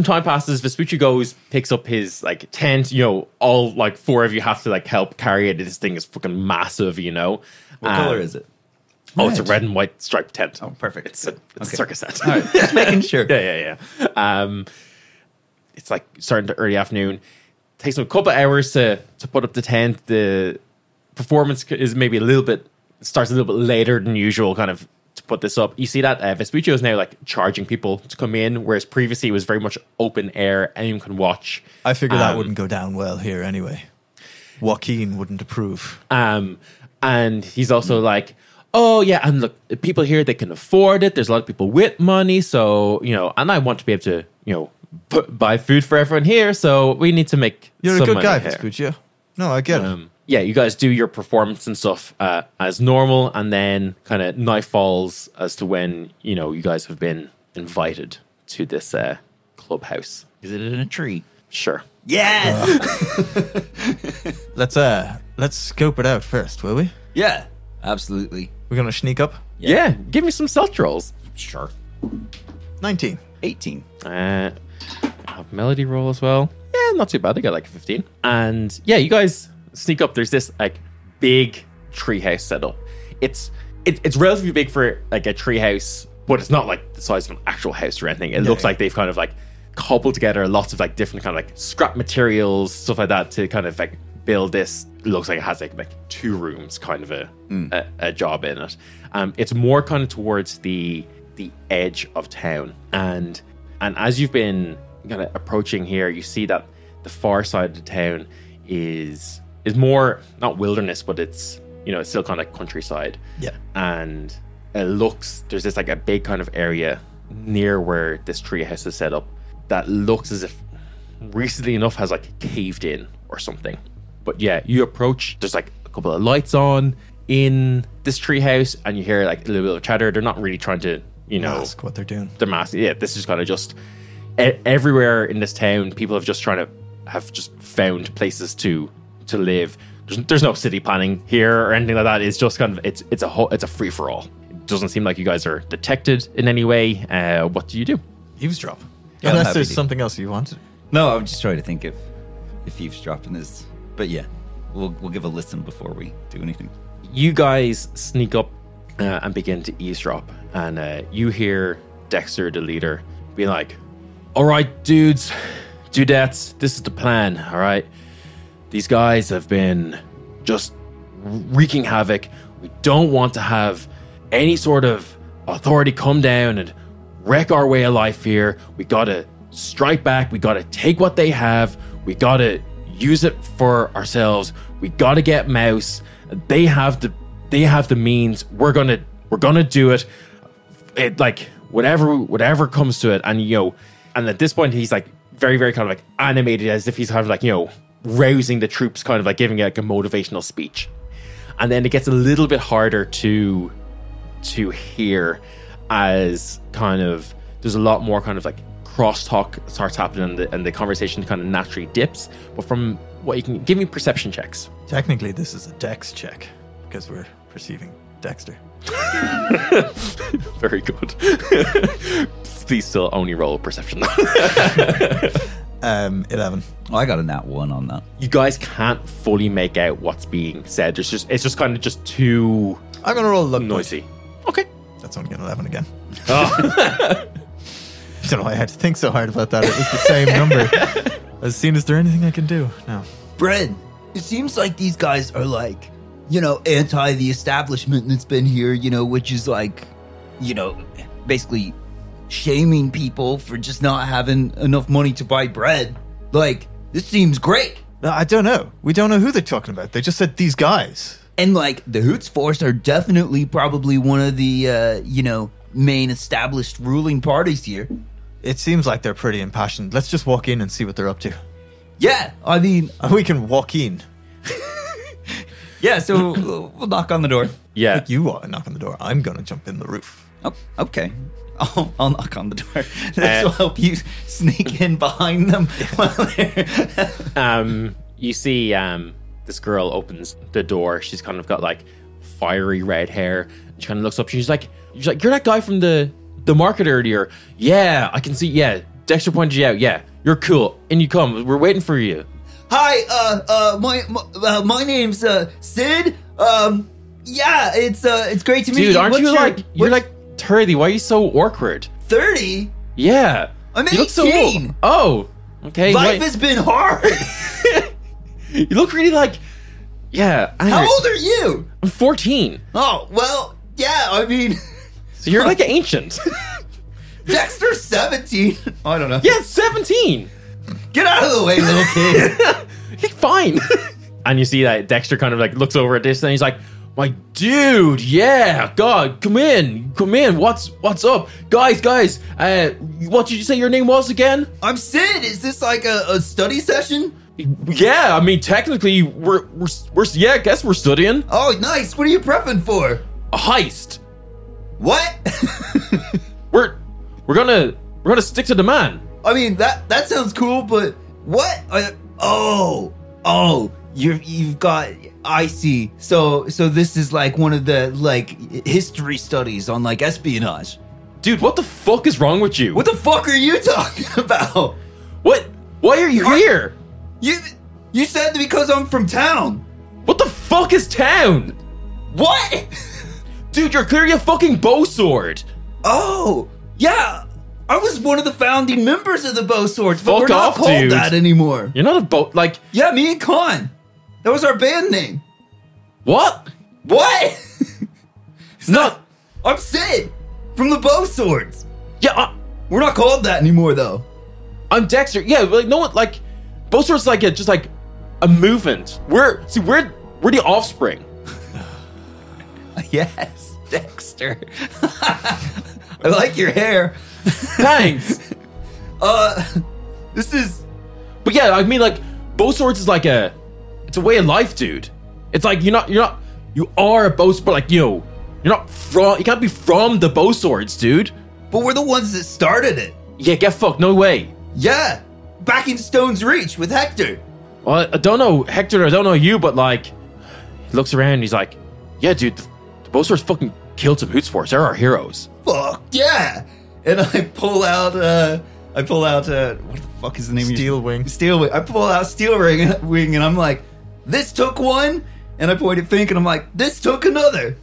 time passes. Vespucci goes, picks up his like tent. All like four of you have to like help carry it. This thing is fucking massive. What color is it? Oh, it's a red and white striped tent. Oh, perfect. It's a circus tent. All right, just making sure. Yeah. It's like starting to early afternoon. Takes them a couple of hours to put up the tent. The performance is maybe starts a little bit later than usual, kind of to put this up. You see that Vespucci is now like charging people to come in, whereas previously it was very much open air. Anyone can watch. I figured that wouldn't go down well here anyway. Joaquin wouldn't approve. And he's also like, oh yeah, and look, the people here, they can afford it. There's a lot of people with money, so and I want to be able to buy food for everyone here, so we need to make You're some a good money guy, here. Vespucci. No, I get it. Yeah, you guys do your performance and stuff as normal, and then kind of night falls as to when you guys have been invited to this clubhouse. Is it in a tree? Sure. Yes. Let's scope it out first, will we? Yeah. Absolutely. We're gonna sneak up. Yeah, give me some stealth rolls. Sure. 19. 18. I have Melody roll as well. Yeah, not too bad. They got like a 15. And yeah, you guys sneak up. There's this like big treehouse set up. It's relatively big for like a treehouse, but it's not like the size of an actual house or anything. It looks like they've kind of like cobbled together lots of like different kind of like scrap materials, stuff like that, to kind of like build this. It looks like it has like 2 rooms, kind of a job in it. It's more kind of towards the edge of town, and as you've been kind of approaching here, you see that the far side of the town is more not wilderness, but it's it's still kind of like countryside. Yeah, and there's this like a big kind of area near where this treehouse is set up that looks as if recently enough has like caved in or something. But yeah, you approach, there's like a couple of lights on in this treehouse, and you hear like a little bit of chatter. They're not really trying to, mask what they're doing. They're masking. Yeah, this is kind of just everywhere in this town. People have just found places to live. There's no city planning here or anything like that. It's just kind of it's a free for all. It doesn't seem like you guys are detected in any way. What do you do? Eavesdrop. Yeah, Unless there's something else you wanted. No, I'm just trying to think if eavesdropping is. But yeah, we'll give a listen before we do anything. You guys sneak up and begin to eavesdrop, and you hear Dexter, the leader, being like, "All right, dudes, dudettes, this is the plan. All right, these guys have been just wreaking havoc. We don't want to have any sort of authority come down and wreck our way of life here. We gotta strike back. We gotta take what they have. We gotta use it for ourselves. We gotta get Mouse. They have the means. We're gonna do it. It like whatever comes to it. And and at this point he's like very, very kind of like animated, as if he's kind of like, rousing the troops, kind of like giving like a motivational speech. And then it gets a little bit harder to hear, as kind of there's a lot more kind of like crosstalk starts happening, and the conversation kind of naturally dips. But from what you can give me perception checks. Technically, this is a dex check because we're perceiving Dexter. Very good. Please still only roll perception. 11. I got a nat 1 on that. You guys can't fully make out what's being said. It's just kind of just too. I'm gonna roll a luck noisy. Point. Okay. That's only an 11 again. Oh. I don't know why I had to think so hard about that. It was the same number. I was seeing, is there anything I can do? No. Bren, it seems like these guys are like, anti the establishment that's been here, which is like, basically shaming people for just not having enough money to buy bread. Like, this seems great. No, I don't know. We don't know who they're talking about. They just said these guys. And like, the Hoots Force are definitely probably one of the, main established ruling parties here. It seems like they're pretty impassioned. Let's just walk in and see what they're up to. Yeah, I mean... We can walk in. Yeah, so we'll knock on the door. Yeah. Like you knock on the door. I'm going to jump in the roof. Oh, okay. I'll knock on the door. This will help you sneak in behind them. You see this girl opens the door. She's kind of got like fiery red hair. She kind of looks up. She's like, you're that guy from the market earlier. Yeah, I can see. Yeah, Dexter pointed you out. Yeah, you're cool. In you come. We're waiting for you. Hi, my name's Sid. Yeah, it's great to meet you. Dude, aren't you like you're like 30? Why are you so awkward? 30? Yeah, I'm 18. You look so oh, okay. Life has been hard. You look really like yeah. How old are you? I'm 14. Oh well, yeah. I mean, so you're like an ancient. Dexter's 17. I don't know. Yeah, 17. Get out of the way, little kid. He's fine. And you see that Dexter kind of like looks over at this and he's like, my dude, yeah, God, come in. What's up? Guys, what did you say your name was again? I'm Sid. Is this like a study session? Yeah, I mean, technically, we're yeah, I guess we're studying. Oh, nice. What are you prepping for? A heist. What? We're gonna stick to the man. I mean, that sounds cool, but what? You've got. I see. So this is like one of the like history studies on like espionage. Dude, what the fuck is wrong with you? What the fuck are you talking about? What? Why are you here? You said because I'm from town. What the fuck is town? What? Dude, you're clearly a fucking bow sword. Oh, yeah. I was one of the founding members of the Bow Swords, but we're not called dude. that anymore. You're not a bow, like... Yeah, me and Con. That was our band name. What? Not... I'm Sid, from the Bow Swords. Yeah, we're not called that anymore, though. I'm Dexter. Yeah, like, no one, like... Bow Swords like just like a movement. We're the offspring. Yes, Dexter. I like your hair. Thanks. This is... But yeah, I mean, like, bow swords is like it's a way of life, dude. It's like you are a bow sword, but like, you can't be from the bow swords, dude. But we're the ones that started it. Yeah, get fucked, no way. Yeah, back in Stone's Reach with Hector. Well, I don't know Hector, I don't know you, but like, he looks around and he's like, yeah, dude, the bow swords fucking killed some Hoots Force. They're our heroes. Fuck yeah. And I pull out, what the fuck is the name? Steel Wing. I pull out Steel Wing and I'm like, this took one. And I point at Fink and I'm like, this took another.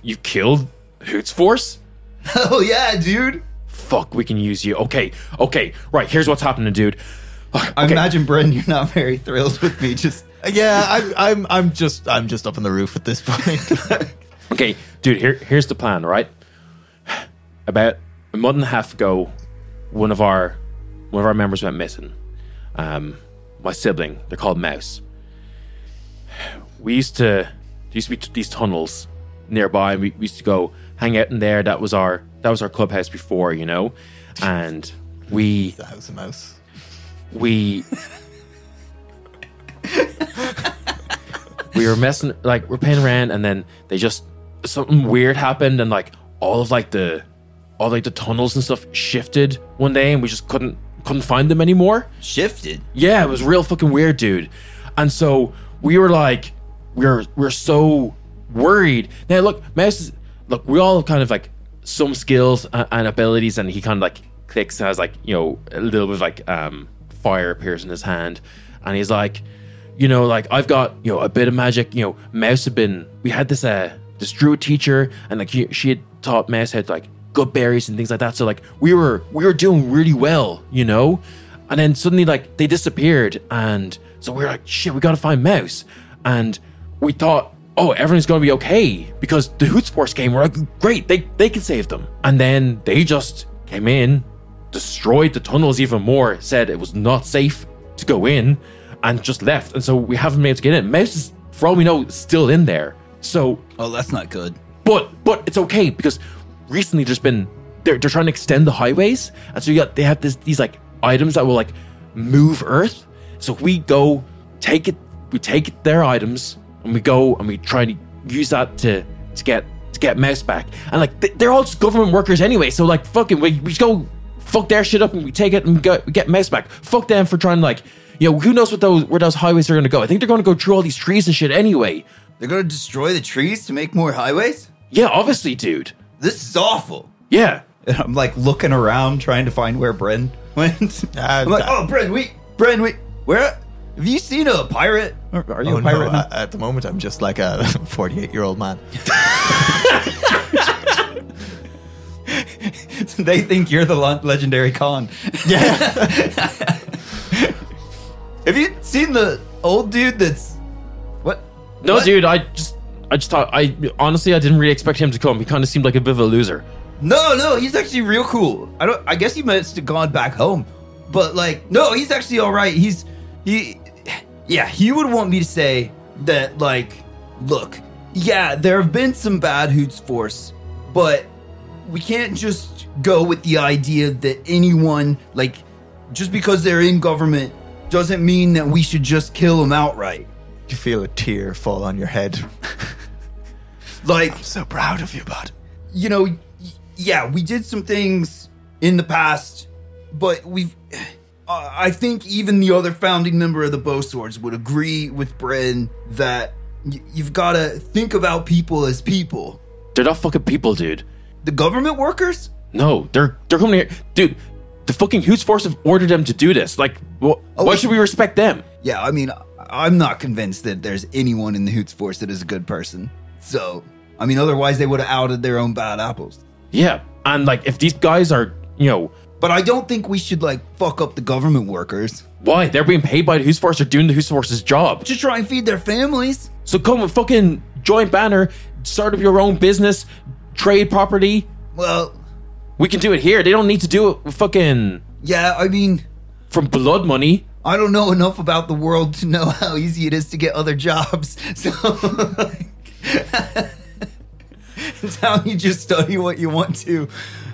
You killed Hoots Force? Hell yeah, dude. Fuck, we can use you. Okay, right, here's what's happening, dude. I imagine, Bren, you're not very thrilled with me just Yeah, I'm just up on the roof at this point. Okay, dude, here's the plan, right? About a month and a half ago, one of our members went missing. My sibling, they're called Mouse. There used to be these tunnels nearby, and we used to go hang out in there. That was our clubhouse before, you know, and we the House of Mouse. We were messing, like, we're playing around, and then something weird happened, and like all the tunnels and stuff shifted one day, and we just couldn't find them anymore. Shifted? Yeah, it was real fucking weird, dude. And so we were like, we're so worried. Now look, we all kind of like some skills and abilities, and he kind of like clicks, has like, you know, a little bit of like fire appears in his hand, and he's like, you know, like, I've got, you know, a bit of magic. You know, Mouse we had this druid teacher, and like she had taught Mouse how to like gut berries and things like that. So like we were doing really well, you know. And then suddenly like they disappeared, and so we were like, shit, we gotta find Mouse. And we thought, oh, everything's gonna be okay because the Hoots Force came. We're like, great, they can save them. And then they just came in, destroyed the tunnels even more, said it was not safe to go in, and just left. And so we haven't been able to get in. Mouse is, for all we know, still in there. So, oh, that's not good. But it's okay, because recently they're trying to extend the highways, and so they have these like items that will like move Earth. So we go take their items, and we go and we try to use that to get Mouse back. And like they're all just government workers anyway, so like fucking we just go fuck their shit up, and we take it, and we get Mouse back. Fuck them for trying to, like, you know, who knows where those highways are going to go. I think they're going to go through all these trees and shit anyway. They're going to destroy the trees to make more highways? Yeah, obviously, dude. This is awful. Yeah. And I'm like looking around trying to find where Bren went. I'm like, oh, Bren, where? Have you seen a pirate? Are you a pirate? No, at the moment, I'm just like a 48-year-old man. They think you're the legendary Khan. Yeah. Have you seen the old dude that's... What? No, what? dude, I just thought, honestly, I didn't really expect him to come. He kind of seemed like a bit of a loser. No, he's actually real cool. I guess he must have gone back home. But like, no, he's actually all right. He would want me to say that, like, look, yeah, there have been some bad Hoots Force, but we can't just go with the idea that anyone, like, just because they're in government doesn't mean that we should just kill them outright. You feel a tear fall on your head. Like, I'm so proud of you, bud. You know, yeah, we did some things in the past, but I think even the other founding member of the Bow Swords would agree with Bren that you've got to think about people as people. They're not fucking people, dude. The government workers? No, they're coming here. Dude, the fucking Hoots Force have ordered them to do this. Like, why should we respect them? Yeah, I mean, I'm not convinced that there's anyone in the Hoots Force that is a good person. So, I mean, otherwise they would have outed their own bad apples. Yeah, and like, if these guys are, you know... But I don't think we should, like, fuck up the government workers. Why? They're being paid by the Hoots Force. They're doing the Hoots Force's job. To try and feed their families. So come and fucking join Banner, start up your own business, trade property. Well... We can do it here. They don't need to do it with fucking... Yeah, I mean... From blood money. I don't know enough about the world to know how easy it is to get other jobs. So... It's how you just study what you want to.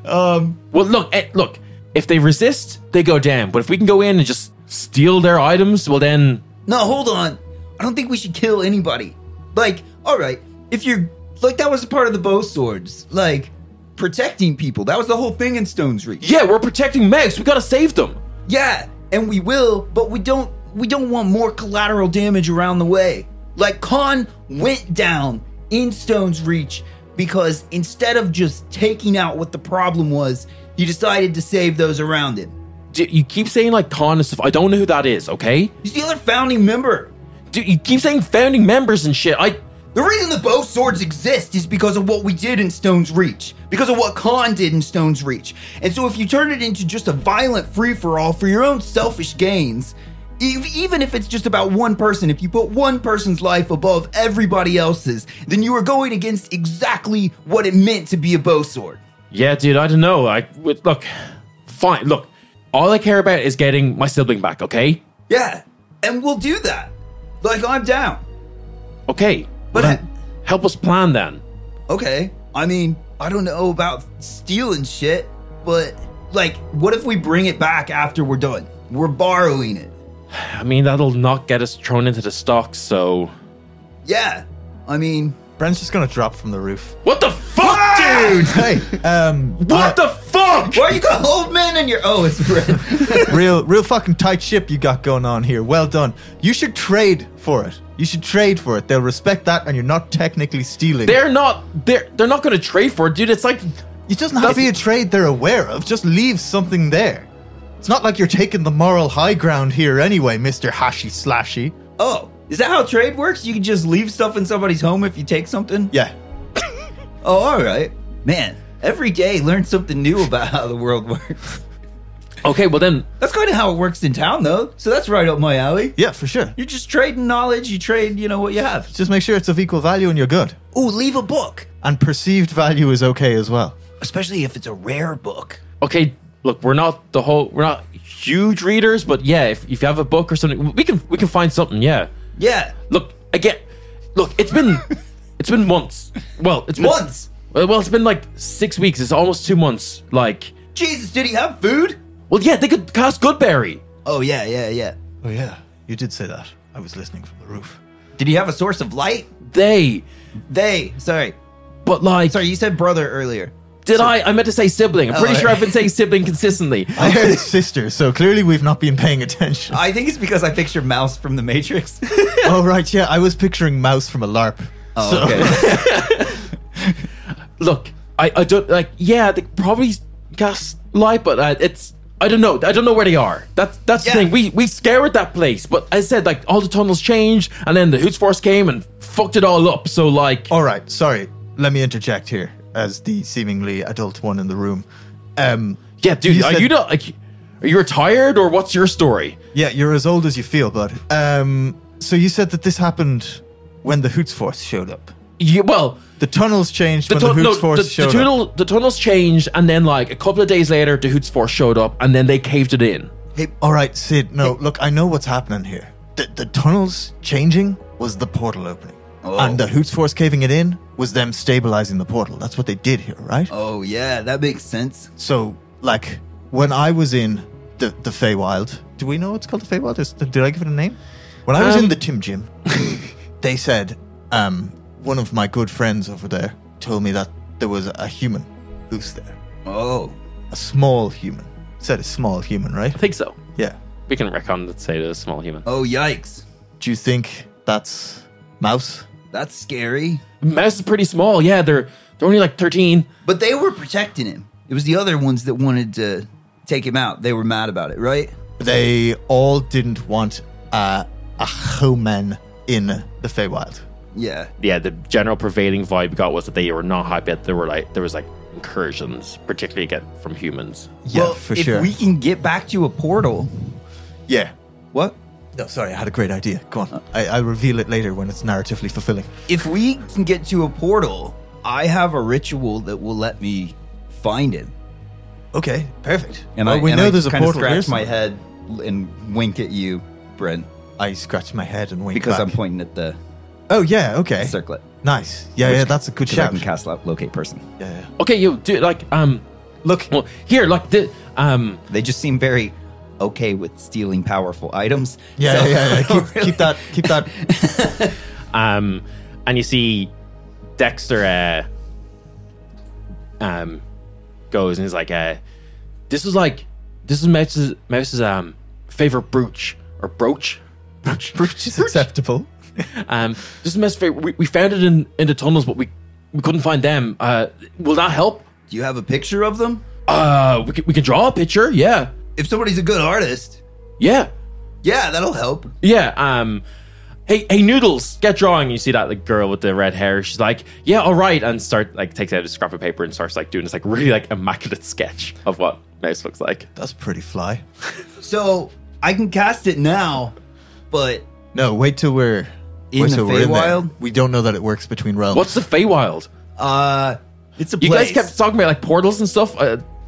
Well, look. If they resist, they go down. But if we can go in and just steal their items, well then... No, hold on. I don't think we should kill anybody. Like, all right, if you're... Like, that was a part of the Bow Swords. Like, protecting people. That was the whole thing in Stone's Reach. Yeah, we're protecting Megs. We gotta save them. Yeah, and we will, but we don't want more collateral damage around the way. Like, Khan went down in Stone's Reach because instead of just taking out what the problem was, he decided to save those around him. You keep saying, like, Khan and stuff. I don't know who that is, okay? He's the other founding member. Dude, you keep saying founding members and shit. The reason the Bow Swords exist is because of what we did in Stone's Reach. Because of what Khan did in Stone's Reach. And so if you turn it into just a violent free-for-all for your own selfish gains, Even if it's just about one person, if you put one person's life above everybody else's, then you are going against exactly what it meant to be a bow sword. Yeah, dude, I don't know. Look, fine. Look, all I care about is getting my sibling back, okay? Yeah, and we'll do that. Like, I'm down. Okay, But then help us plan then. okay, I mean, I don't know about stealing shit, but, like, what if we bring it back after we're done? We're borrowing it. I mean, that'll not get us thrown into the stocks, so... Yeah, I mean... Brent's just gonna drop from the roof. What the fuck, dude? Hey, What the fuck? Why you got old men in your... Oh, it's Brent. real fucking tight ship you got going on here. Well done. You should trade for it. You should trade for it. They'll respect that, and you're not technically stealing. They're not going to trade for it, dude. It's like... It doesn't have to be a trade they're aware of. Just leave something there. It's not like you're taking the moral high ground here anyway, Mr. Hashy Slashy. Oh, is that how trade works? You can just leave stuff in somebody's home if you take something? Yeah. Oh, all right. Man, every day learn something new about how the world works. Okay, well then... That's kind of how it works in town, though. So that's right up my alley. Yeah, for sure. You're just trading knowledge. You trade, what you have. Just make sure it's of equal value and you're good. Ooh, leave a book. And perceived value is okay as well. Especially if it's a rare book. Okay, look, we're not huge readers, but yeah, if you have a book or something, we can find something, yeah. Yeah. Look, it's been months. Well, it's been, Months? Well, it's been like 6 weeks. It's almost 2 months. Like, Jesus, did he have food? well, yeah, they could cast Goodberry. Oh, yeah. Oh, yeah. You did say that. I was listening from the roof. Did he have a source of light? Sorry. But like, Sorry, you said brother earlier. I meant to say sibling. I'm pretty sure I've been saying sibling consistently. I heard sister, so clearly we've not been paying attention. I think it's because I picture Mouse from The Matrix. Oh, right, yeah. I was picturing Mouse from a LARP. Okay. Look, I don't like. Yeah, they probably cast light, but I don't know. I don't know where they are. That's the thing. We scoured that place, but I said like all the tunnels changed, and then the Hoots Force came and fucked it all up. So like, All right, sorry. Let me interject here as the seemingly adult one in the room. yeah, dude, are you not like? Are you retired or what's your story? Yeah, you're as old as you feel, bud. So you said that this happened when the Hoots Force showed up. Yeah, well, The tunnels changed when the Hoots Force showed up. The tunnels changed, and then like a couple of days later, the Hoots Force showed up, and then they caved it in. Hey, all right, Sid. No, look, I know what's happening here. The tunnels changing was the portal opening. Oh. And the Hoots Force caving it in was them stabilizing the portal. That's what they did here, right? Oh, yeah, that makes sense. So, like, when I was in the Feywild, do we know what's called the Feywild? Did I give it a name? When I was in the Tim Gym, they said, one of my good friends over there told me that there was a human who's there. Oh. A small human. Said a small human, right? I think so. Yeah. We can reckon that say the small human. Oh, yikes. Do you think that's Mouse? That's scary. Mouse is pretty small. Yeah, they're only like 13. But they were protecting him. It was the other ones that wanted to take him out. They were mad about it, right? They all didn't want a human in the Feywild. Yeah. Yeah, the general prevailing vibe we got was that they were not happy that there was like incursions, particularly from humans. Yeah, well, for if sure. we can get back to a portal. Yeah. What? No, sorry, I had a great idea. Go on. I'll reveal it later when it's narratively fulfilling. If we can get to a portal, I have a ritual that will let me find him. Okay, perfect. And we know there's a kind portal of here. scratch my head and wink at you, Bren, I scratch my head and wink because back. I'm pointing at the Oh, yeah, okay. circlet. Nice. Yeah, that's a good 'Cause I shout. can cast locate person. Yeah. Okay, you do like Look, well here like the They just seem very okay with stealing powerful items. yeah, So- yeah. Keep that. and you see Dexter goes and he's like this is Mouse's favorite brooch. Brooch is acceptable. This is Mouse's favorite. We found it in the tunnels, but we couldn't find them. Will that help? Do you have a picture of them? We can draw a picture. Yeah. If somebody's a good artist, Yeah. yeah, that'll help. Yeah. Hey, Noodles, get drawing. You see that like girl with the red hair. She's like, yeah, all right, and takes out a scrap of paper and starts like doing this like really like immaculate sketch of what Mouse looks like. That's pretty fly. So I can cast it now, but No, wait till we're in the there. Feywild. We don't know that it works between realms. What's the Feywild? It's a You place. guys kept talking about like portals and stuff.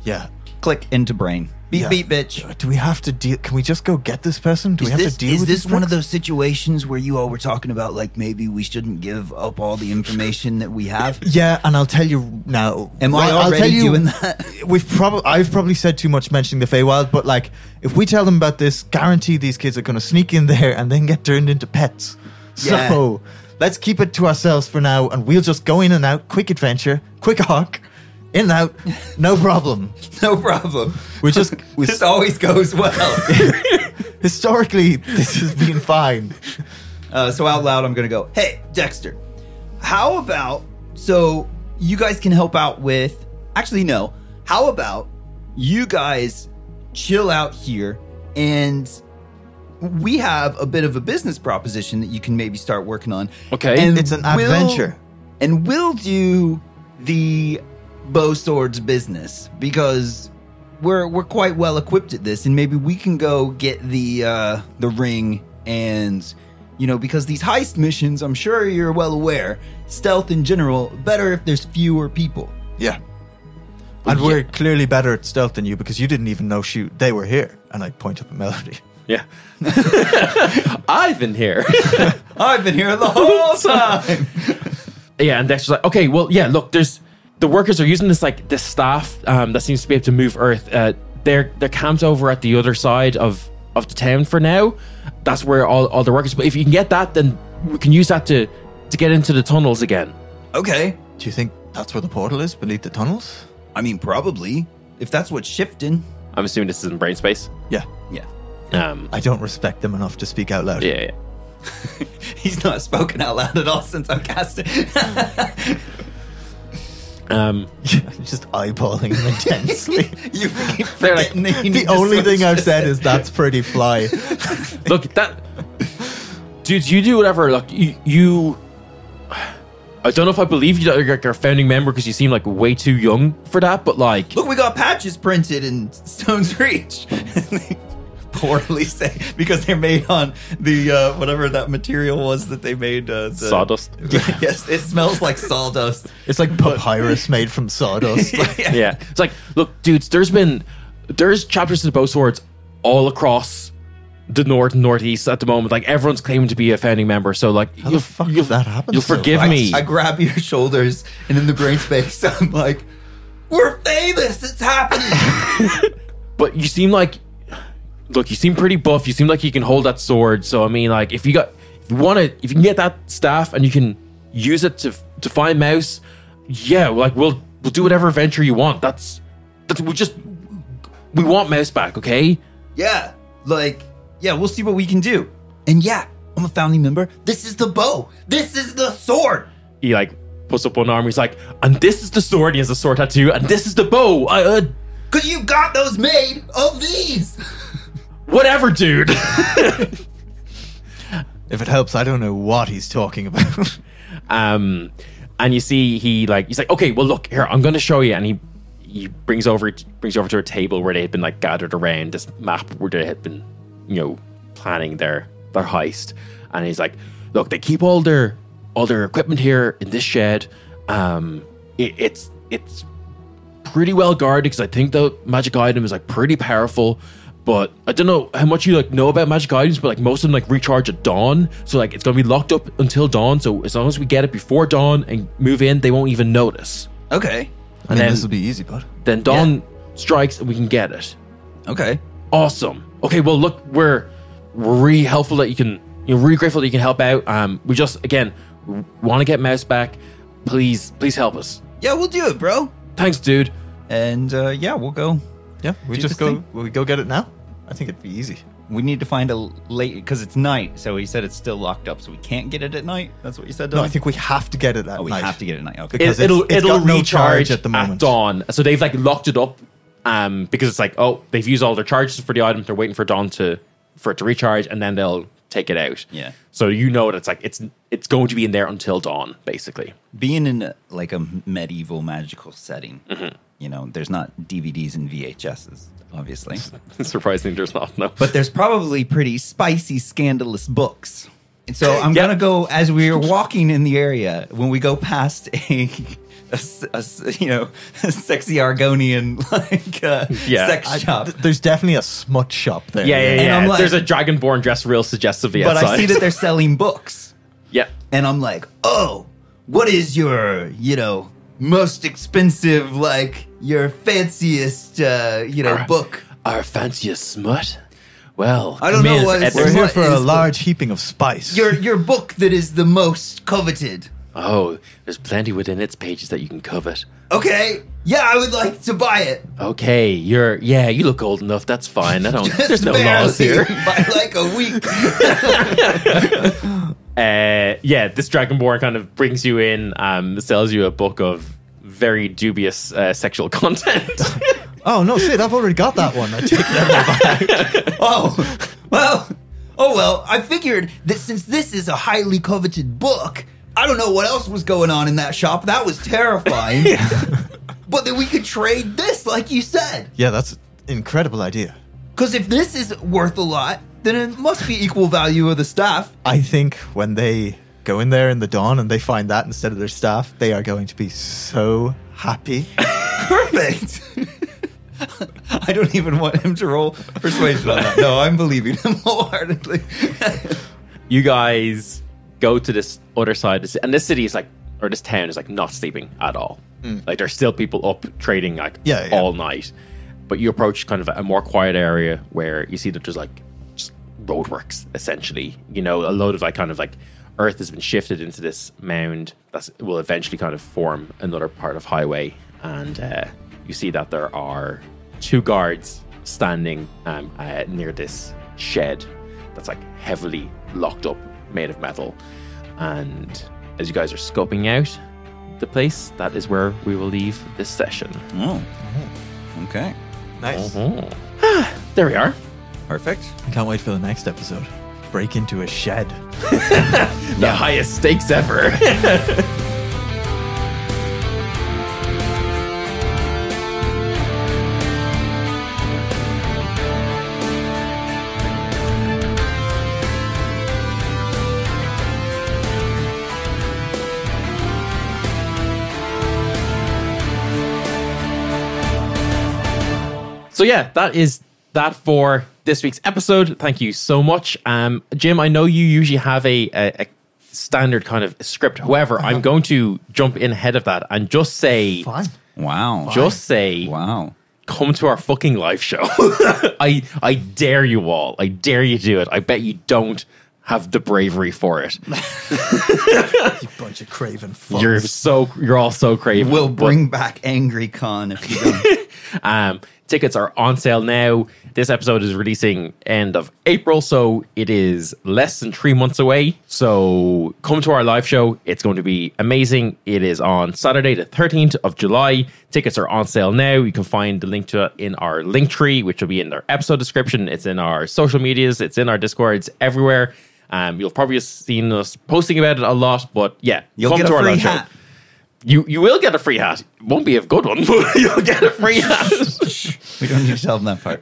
Yeah. Click into brain. Beep Yeah. beep, bitch. Do we have to deal? Can we just go get this person? Do we have to deal with Is this these one of pricks? those situations where you all were talking about, like, maybe we shouldn't give up all the information that we have? Yeah, and I'll tell you now. Am I I'll already tell you, doing that? I've probably said too much mentioning the Feywild, but like, if we tell them about this, guarantee these kids are going to sneak in there and then get turned into pets. Yeah. So let's keep it to ourselves for now, and we'll just go in and out, quick adventure, quick arc, in and out, no problem. No problem. This always goes well. historically, this has been fine. So out loud, I'm going to go, hey, Dexter, how about, so you guys can help out with, actually, no, how about you guys chill out here and we have a bit of a business proposition that you can maybe start working on. Okay. And It's an adventure. And we'll do the bow swords business because we're quite well equipped at this, and maybe we can go get the ring, and because these heist missions, I'm sure you're well aware, stealth in general, better if there's fewer people. Yeah. And we're clearly better at stealth than you because you didn't even know they were here. And I point up at Melody. Yeah. I've been here. I've been here the whole time. Yeah, and Dexter's like, okay, well, yeah, look, the workers are using this staff that seems to be able to move Earth. They're camped over at the other side of the town for now. That's where all the workers. But if you can get that, then we can use that to get into the tunnels again. Okay. Do you think that's where the portal is, beneath the tunnels? I mean, probably. If that's what's shifting. I'm assuming this is in brain space. Yeah. Yeah. I don't respect them enough to speak out loud. Yeah. He's not spoken out loud at all since I've cast it. Just eyeballing them intensely. You keep They're like, forgetting that you need The to only switch thing I've to- said is that's pretty fly. Look, that... Dude, you do whatever. Look, you... I don't know if I believe you that you're a founding member because you seem like way too young for that, but like... Look, we got patches printed in Stone's Reach. Poorly say because they're made on the whatever that material was that they made. Sawdust. Yes, it smells like sawdust. It's like papyrus made from sawdust. Yeah. It's like, look, dudes, there's chapters of the Bow Swords all across the north and northeast at the moment. Like, everyone's claiming to be a founding member. So, like, How the fuck does that happen? You'll so forgive fast? me. I grab your shoulders and in the brain space, I'm like, "We're famous! It's happening!" But you seem like... Look, you seem pretty buff. You seem like you can hold that sword. So, I mean, like, if you can get that staff and you can use it to find Mouse, yeah, like, we'll do whatever adventure you want. We want Mouse back, okay? Yeah, we'll see what we can do. And yeah, I'm a founding member. This is the bow. This is the sword. He, like, puts up one arm. He's like, and this is the sword. He has a sword tattoo. And this is the bow. Because you got those made of these. Whatever, dude. If it helps, I don't know what he's talking about. And you see he's like, okay, well, look here, I'm going to show you. And he brings over to a table where they had been like gathered around this map where they had been, planning their heist. And he's like, look, they keep all their equipment here in this shed. It's pretty well guarded because I think the magic item is like pretty powerful. But I don't know how much you know about magic items, but like most of them like recharge at dawn. So like it's gonna be locked up until dawn. So as long as we get it before dawn and move in, they won't even notice. Okay. I mean, then- this will be easy, bud. Then dawn strikes and we can get it. Okay. Awesome. Okay, well look, we're really helpful that you can, really grateful that you can help out. We just again want to get Mouse back. Please help us. Yeah, we'll do it, bro. Thanks, dude. And we'll go. Yeah, we Do just the go. thing. Will we go get it now? I think it'd be easy. We need to find a late because it's night. So he said it's still locked up, so we can't get it at night. That's what you said. No, Dylan? I think we have to get it at we night. have to get it at night. Okay. Because It'll it's got no recharge charge at the moment. dawn. So they've like locked it up because it's like, oh, they've used all their charges for the item. They're waiting for dawn for it to recharge, and then they'll take it out. Yeah. So that it's like it's going to be in there until dawn, basically. Being in like a medieval magical setting, Mm-hmm. there's not DVDs and VHSs. obviously. Surprisingly, there's not. No. But there's probably pretty spicy, scandalous books. And so I'm going to go, as we are walking in the area, when we go past a sexy Argonian sex shop. There's definitely a smut shop there. Yeah. And I'm like, there's a dragonborn dressed real suggestively but outside. I see that they're selling books. Yeah. And I'm like, oh, what is your, most expensive, your fanciest, book? Our fanciest smut? Well, I don't know what We're here for a large heaping of spice. Your book that is the most coveted. Oh, there's plenty within its pages that you can covet. Okay. Yeah, I would like to buy it. Okay, you look old enough. That's fine. There's no laws here. By like a week. This Dragonborn kind of brings you in, sells you a book of very dubious sexual content. Oh, no, Sid, I've already got that one. I take that back. Well, I figured that since this is a highly coveted book, I don't know what else was going on in that shop. That was terrifying. But that we could trade this, like you said. Yeah, that's an incredible idea. Because if this is worth a lot, then it must be equal value of the staff. I think when they go in there in the dawn and they find that instead of their staff, they are going to be so happy. Perfect. I don't even want him to roll persuasion on that. No, I'm believing him wholeheartedly. You guys go to this other side, and this city is this town is not sleeping at all. Like there's still people up trading all night. But you approach kind of a more quiet area where you see that there's just roadworks essentially. A load of earth has been shifted into this mound that will eventually kind of form another part of highway, and you see that there are 2 guards standing near this shed that's heavily locked up, made of metal. And as you guys are scoping out the place, that is where we will leave this session. Oh, okay. Nice. There we are. Perfect. I can't wait for the next episode. Break into a shed. The highest stakes ever. So yeah, that is that for this week's episode. Thank you so much. Jim, I know you usually have a standard kind of script. However, I'm going to jump in ahead of that and just say... Fine. Wow. Just say... Wow. Come to our fucking live show. I dare you all. I dare you do it. I bet you don't have the bravery for it. You bunch of craven fucks. You're all so craven. We'll bring back Angry Con if you don't. Tickets are on sale now. This episode is releasing end of April, so it is less than 3 months away. So come to our live show. It's going to be amazing. It is on Saturday, the 13th of July. Tickets are on sale now. You can find the link to it in our link tree, which will be in our episode description. It's in our social medias. It's in our Discords, everywhere. You'll probably have seen us posting about it a lot, but yeah, you'll get a free hat. You will get a free hat. It won't be a good one, but you'll get a free hat. We don't need to tell them that part.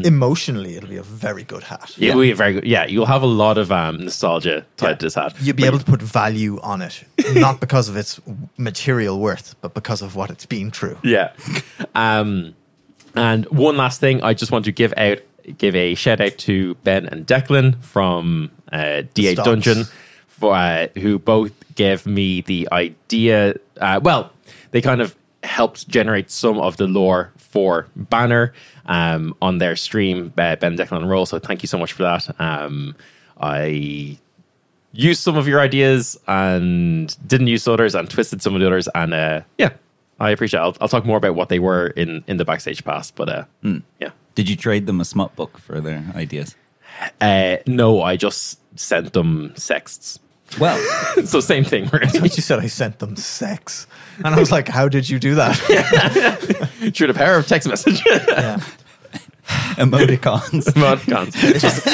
Emotionally, it'll be a very good hat. It will be a very good. Yeah, you'll have a lot of nostalgia tied to this hat. You'll be able to put value on it, not because of its material worth, but because of what it's been through. Yeah. And one last thing, I just want to give a shout out to Ben and Declan from D8 Dungeon, who both gave me the idea. They kind of helped generate some of the lore for Banner on their stream, Ben, Declan, and Roll. So thank you so much for that. I used some of your ideas and didn't use others and twisted some of the others. And I appreciate it. I'll talk more about what they were in the backstage pass. But yeah. Did you trade them a smut book for their ideas? No, I just sent them sexts. Well, so same thing. You said I sent them sex. And I was like, how did you do that? Through the power of text message. Yeah. Emoticons.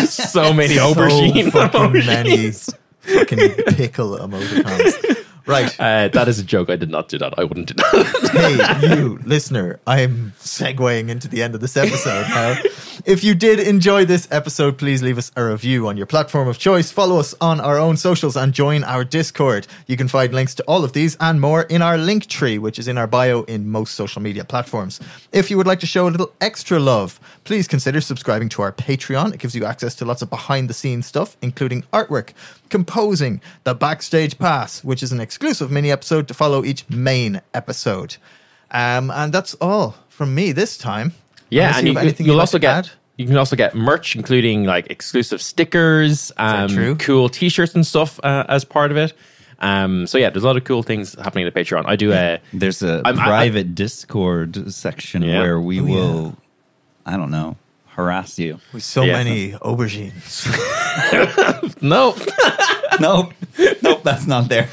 So many aubergine fucking emojis. many fucking pickle emoticons. Right. That is a joke. I did not do that. I wouldn't do that. Hey, you listener, I'm segueing into the end of this episode now. If you did enjoy this episode, please leave us a review on your platform of choice. Follow us on our own socials and join our Discord. You can find links to all of these and more in our link tree, which is in our bio in most social media platforms. If you would like to show a little extra love, please consider subscribing to our Patreon. It gives you access to lots of behind-the-scenes stuff, including artwork, composing, the Backstage Pass, which is an exclusive mini episode to follow each main episode. And that's all from me this time. Yeah, and you'll also get. You can also get merch, including like exclusive stickers, cool T-shirts and stuff as part of it. So yeah, there's a lot of cool things happening at Patreon. I do. There's a private Discord section where we will, I don't know, harass you with so many aubergines. No. Nope, that's not there.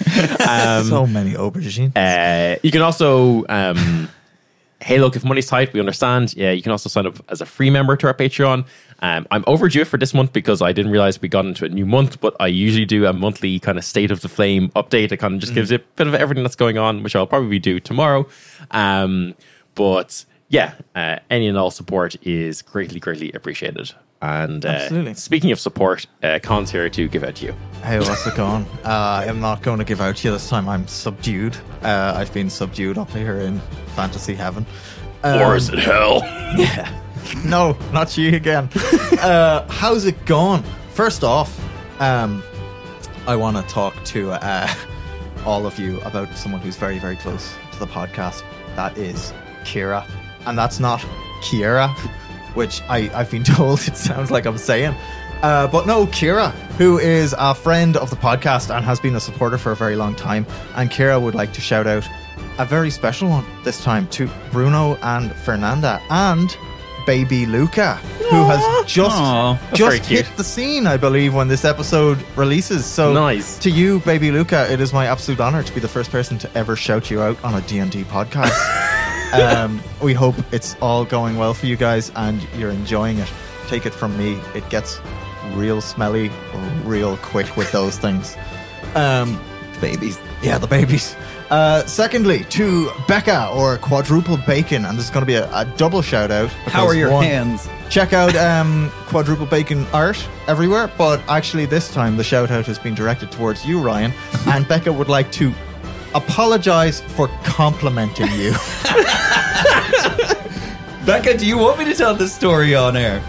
So many aubergines. You can also. Hey, look, if money's tight, we understand. Yeah, you can also sign up as a free member to our Patreon. I'm overdue for this month because I didn't realize we got into a new month, but I usually do a monthly kind of State of the Flame update. It kind of just gives you a bit of everything that's going on, which I'll probably do tomorrow. But yeah, any and all support is greatly, greatly appreciated. And speaking of support, Con's here to give out to you. Hey, what's it going? I'm not going to give out to you this time. I'm subdued. I've been subdued up here in fantasy heaven. Or is it hell? Yeah. No, not you again. How's it going? First off, I want to talk to all of you about someone who's very, very close to the podcast. That is Kira. And that's not Kiera, which I've been told it sounds like I'm saying. But no, Kira, who is a friend of the podcast and has been a supporter for a very long time. And Kira would like to shout out a very special one this time to Bruno and Fernanda and baby Luca, who has just hit the scene, I believe, when this episode releases. So nice. To you, baby Luca, it is my absolute honor to be the first person to ever shout you out on a D&D podcast. We hope it's all going well for you guys and you're enjoying it. Take it from me, it gets real smelly real quick with those things. Babies. Yeah, the babies. Secondly, to Becca or Quadruple Bacon, and this is going to be a double shout out. How are your hands? Check out Quadruple Bacon art everywhere, but actually this time the shout out has been directed towards you, Ryan, and Becca would like to apologize for complimenting you. Becca, do you want me to tell this story on air?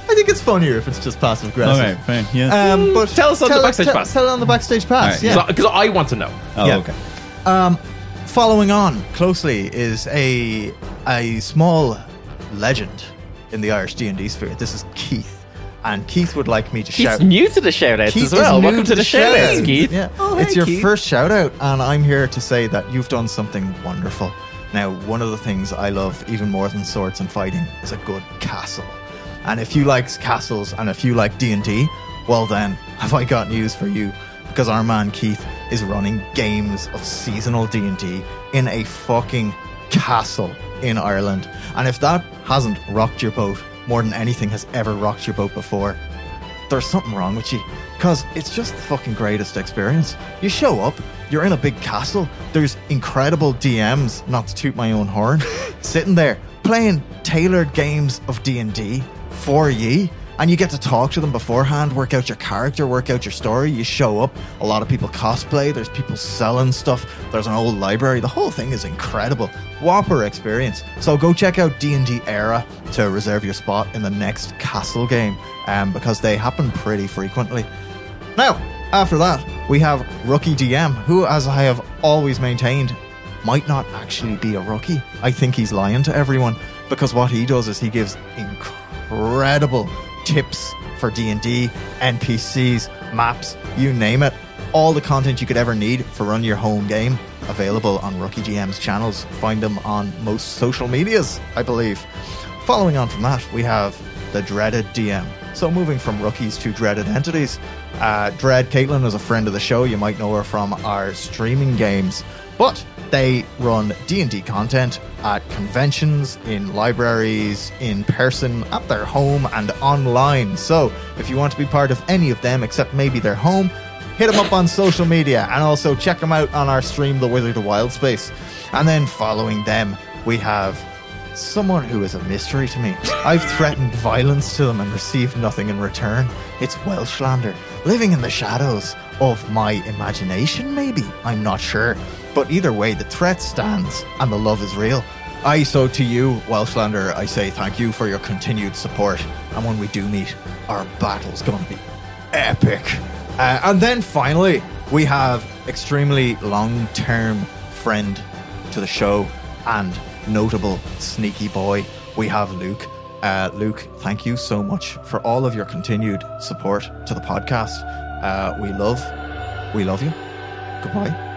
I think it's funnier if it's just passive aggressive. Okay, fine. Yeah. But tell us on the Backstage Pass. Tell it on the Backstage Pass. Right, yeah, because I want to know. Oh, yeah. Okay. Following on closely is a small legend in the Irish D&D sphere. This is Keith, and Keith would like me to shout. He's new to the shout-outs as well. Welcome to the shout-outs, Keith. Yeah. Oh, it's hey, your Keith. first shout-out, and I'm here to say that you've done something wonderful. Now, one of the things I love even more than swords and fighting is a good castle. And if you like castles and if you like D&D, well then, have I got news for you. Because our man Keith is running games of seasonal D&D in a fucking castle in Ireland. And if that hasn't rocked your boat more than anything has ever rocked your boat before, there's something wrong with you. Because it's just the fucking greatest experience. You show up, you're in a big castle, there's incredible DMs, not to toot my own horn, sitting there playing tailored games of D&D for ye. And you get to talk to them beforehand, work out your character, work out your story. You show up, a lot of people cosplay, there's people selling stuff, there's an old library. The whole thing is incredible. Whopper experience. So go check out D&D Era to reserve your spot in the next castle game, because they happen pretty frequently. Now, after that, we have Rookie DM, who, as I have always maintained, might not actually be a rookie. I think he's lying to everyone, because what he does is he gives incredible tips for D&D, NPCs, maps, you name it. All the content you could ever need for running your home game, available on Rookie GM's channels. Find them on most social medias, I believe. Following on from that, we have the Dreaded DM. So moving from rookies to dreaded entities. Dread Caitlin is a friend of the show. You might know her from our streaming games. But they run D&D content at conventions, in libraries, in person, at their home, and online. So if you want to be part of any of them, except maybe their home, hit him up on social media, and also check him out on our stream, The Wizard of Wildspace. And then following them, we have someone who is a mystery to me. I've threatened violence to them and received nothing in return. It's Welshland, living in the shadows of my imagination, maybe. I'm not sure. But either way, the threat stands and the love is real. So to you, Welshland, I say thank you for your continued support. And when we do meet, our battle's going to be epic. And then finally, we have extremely long-term friend to the show and notable sneaky boy. We have Luke. Luke, thank you so much for all of your continued support to the podcast. We love you. Goodbye.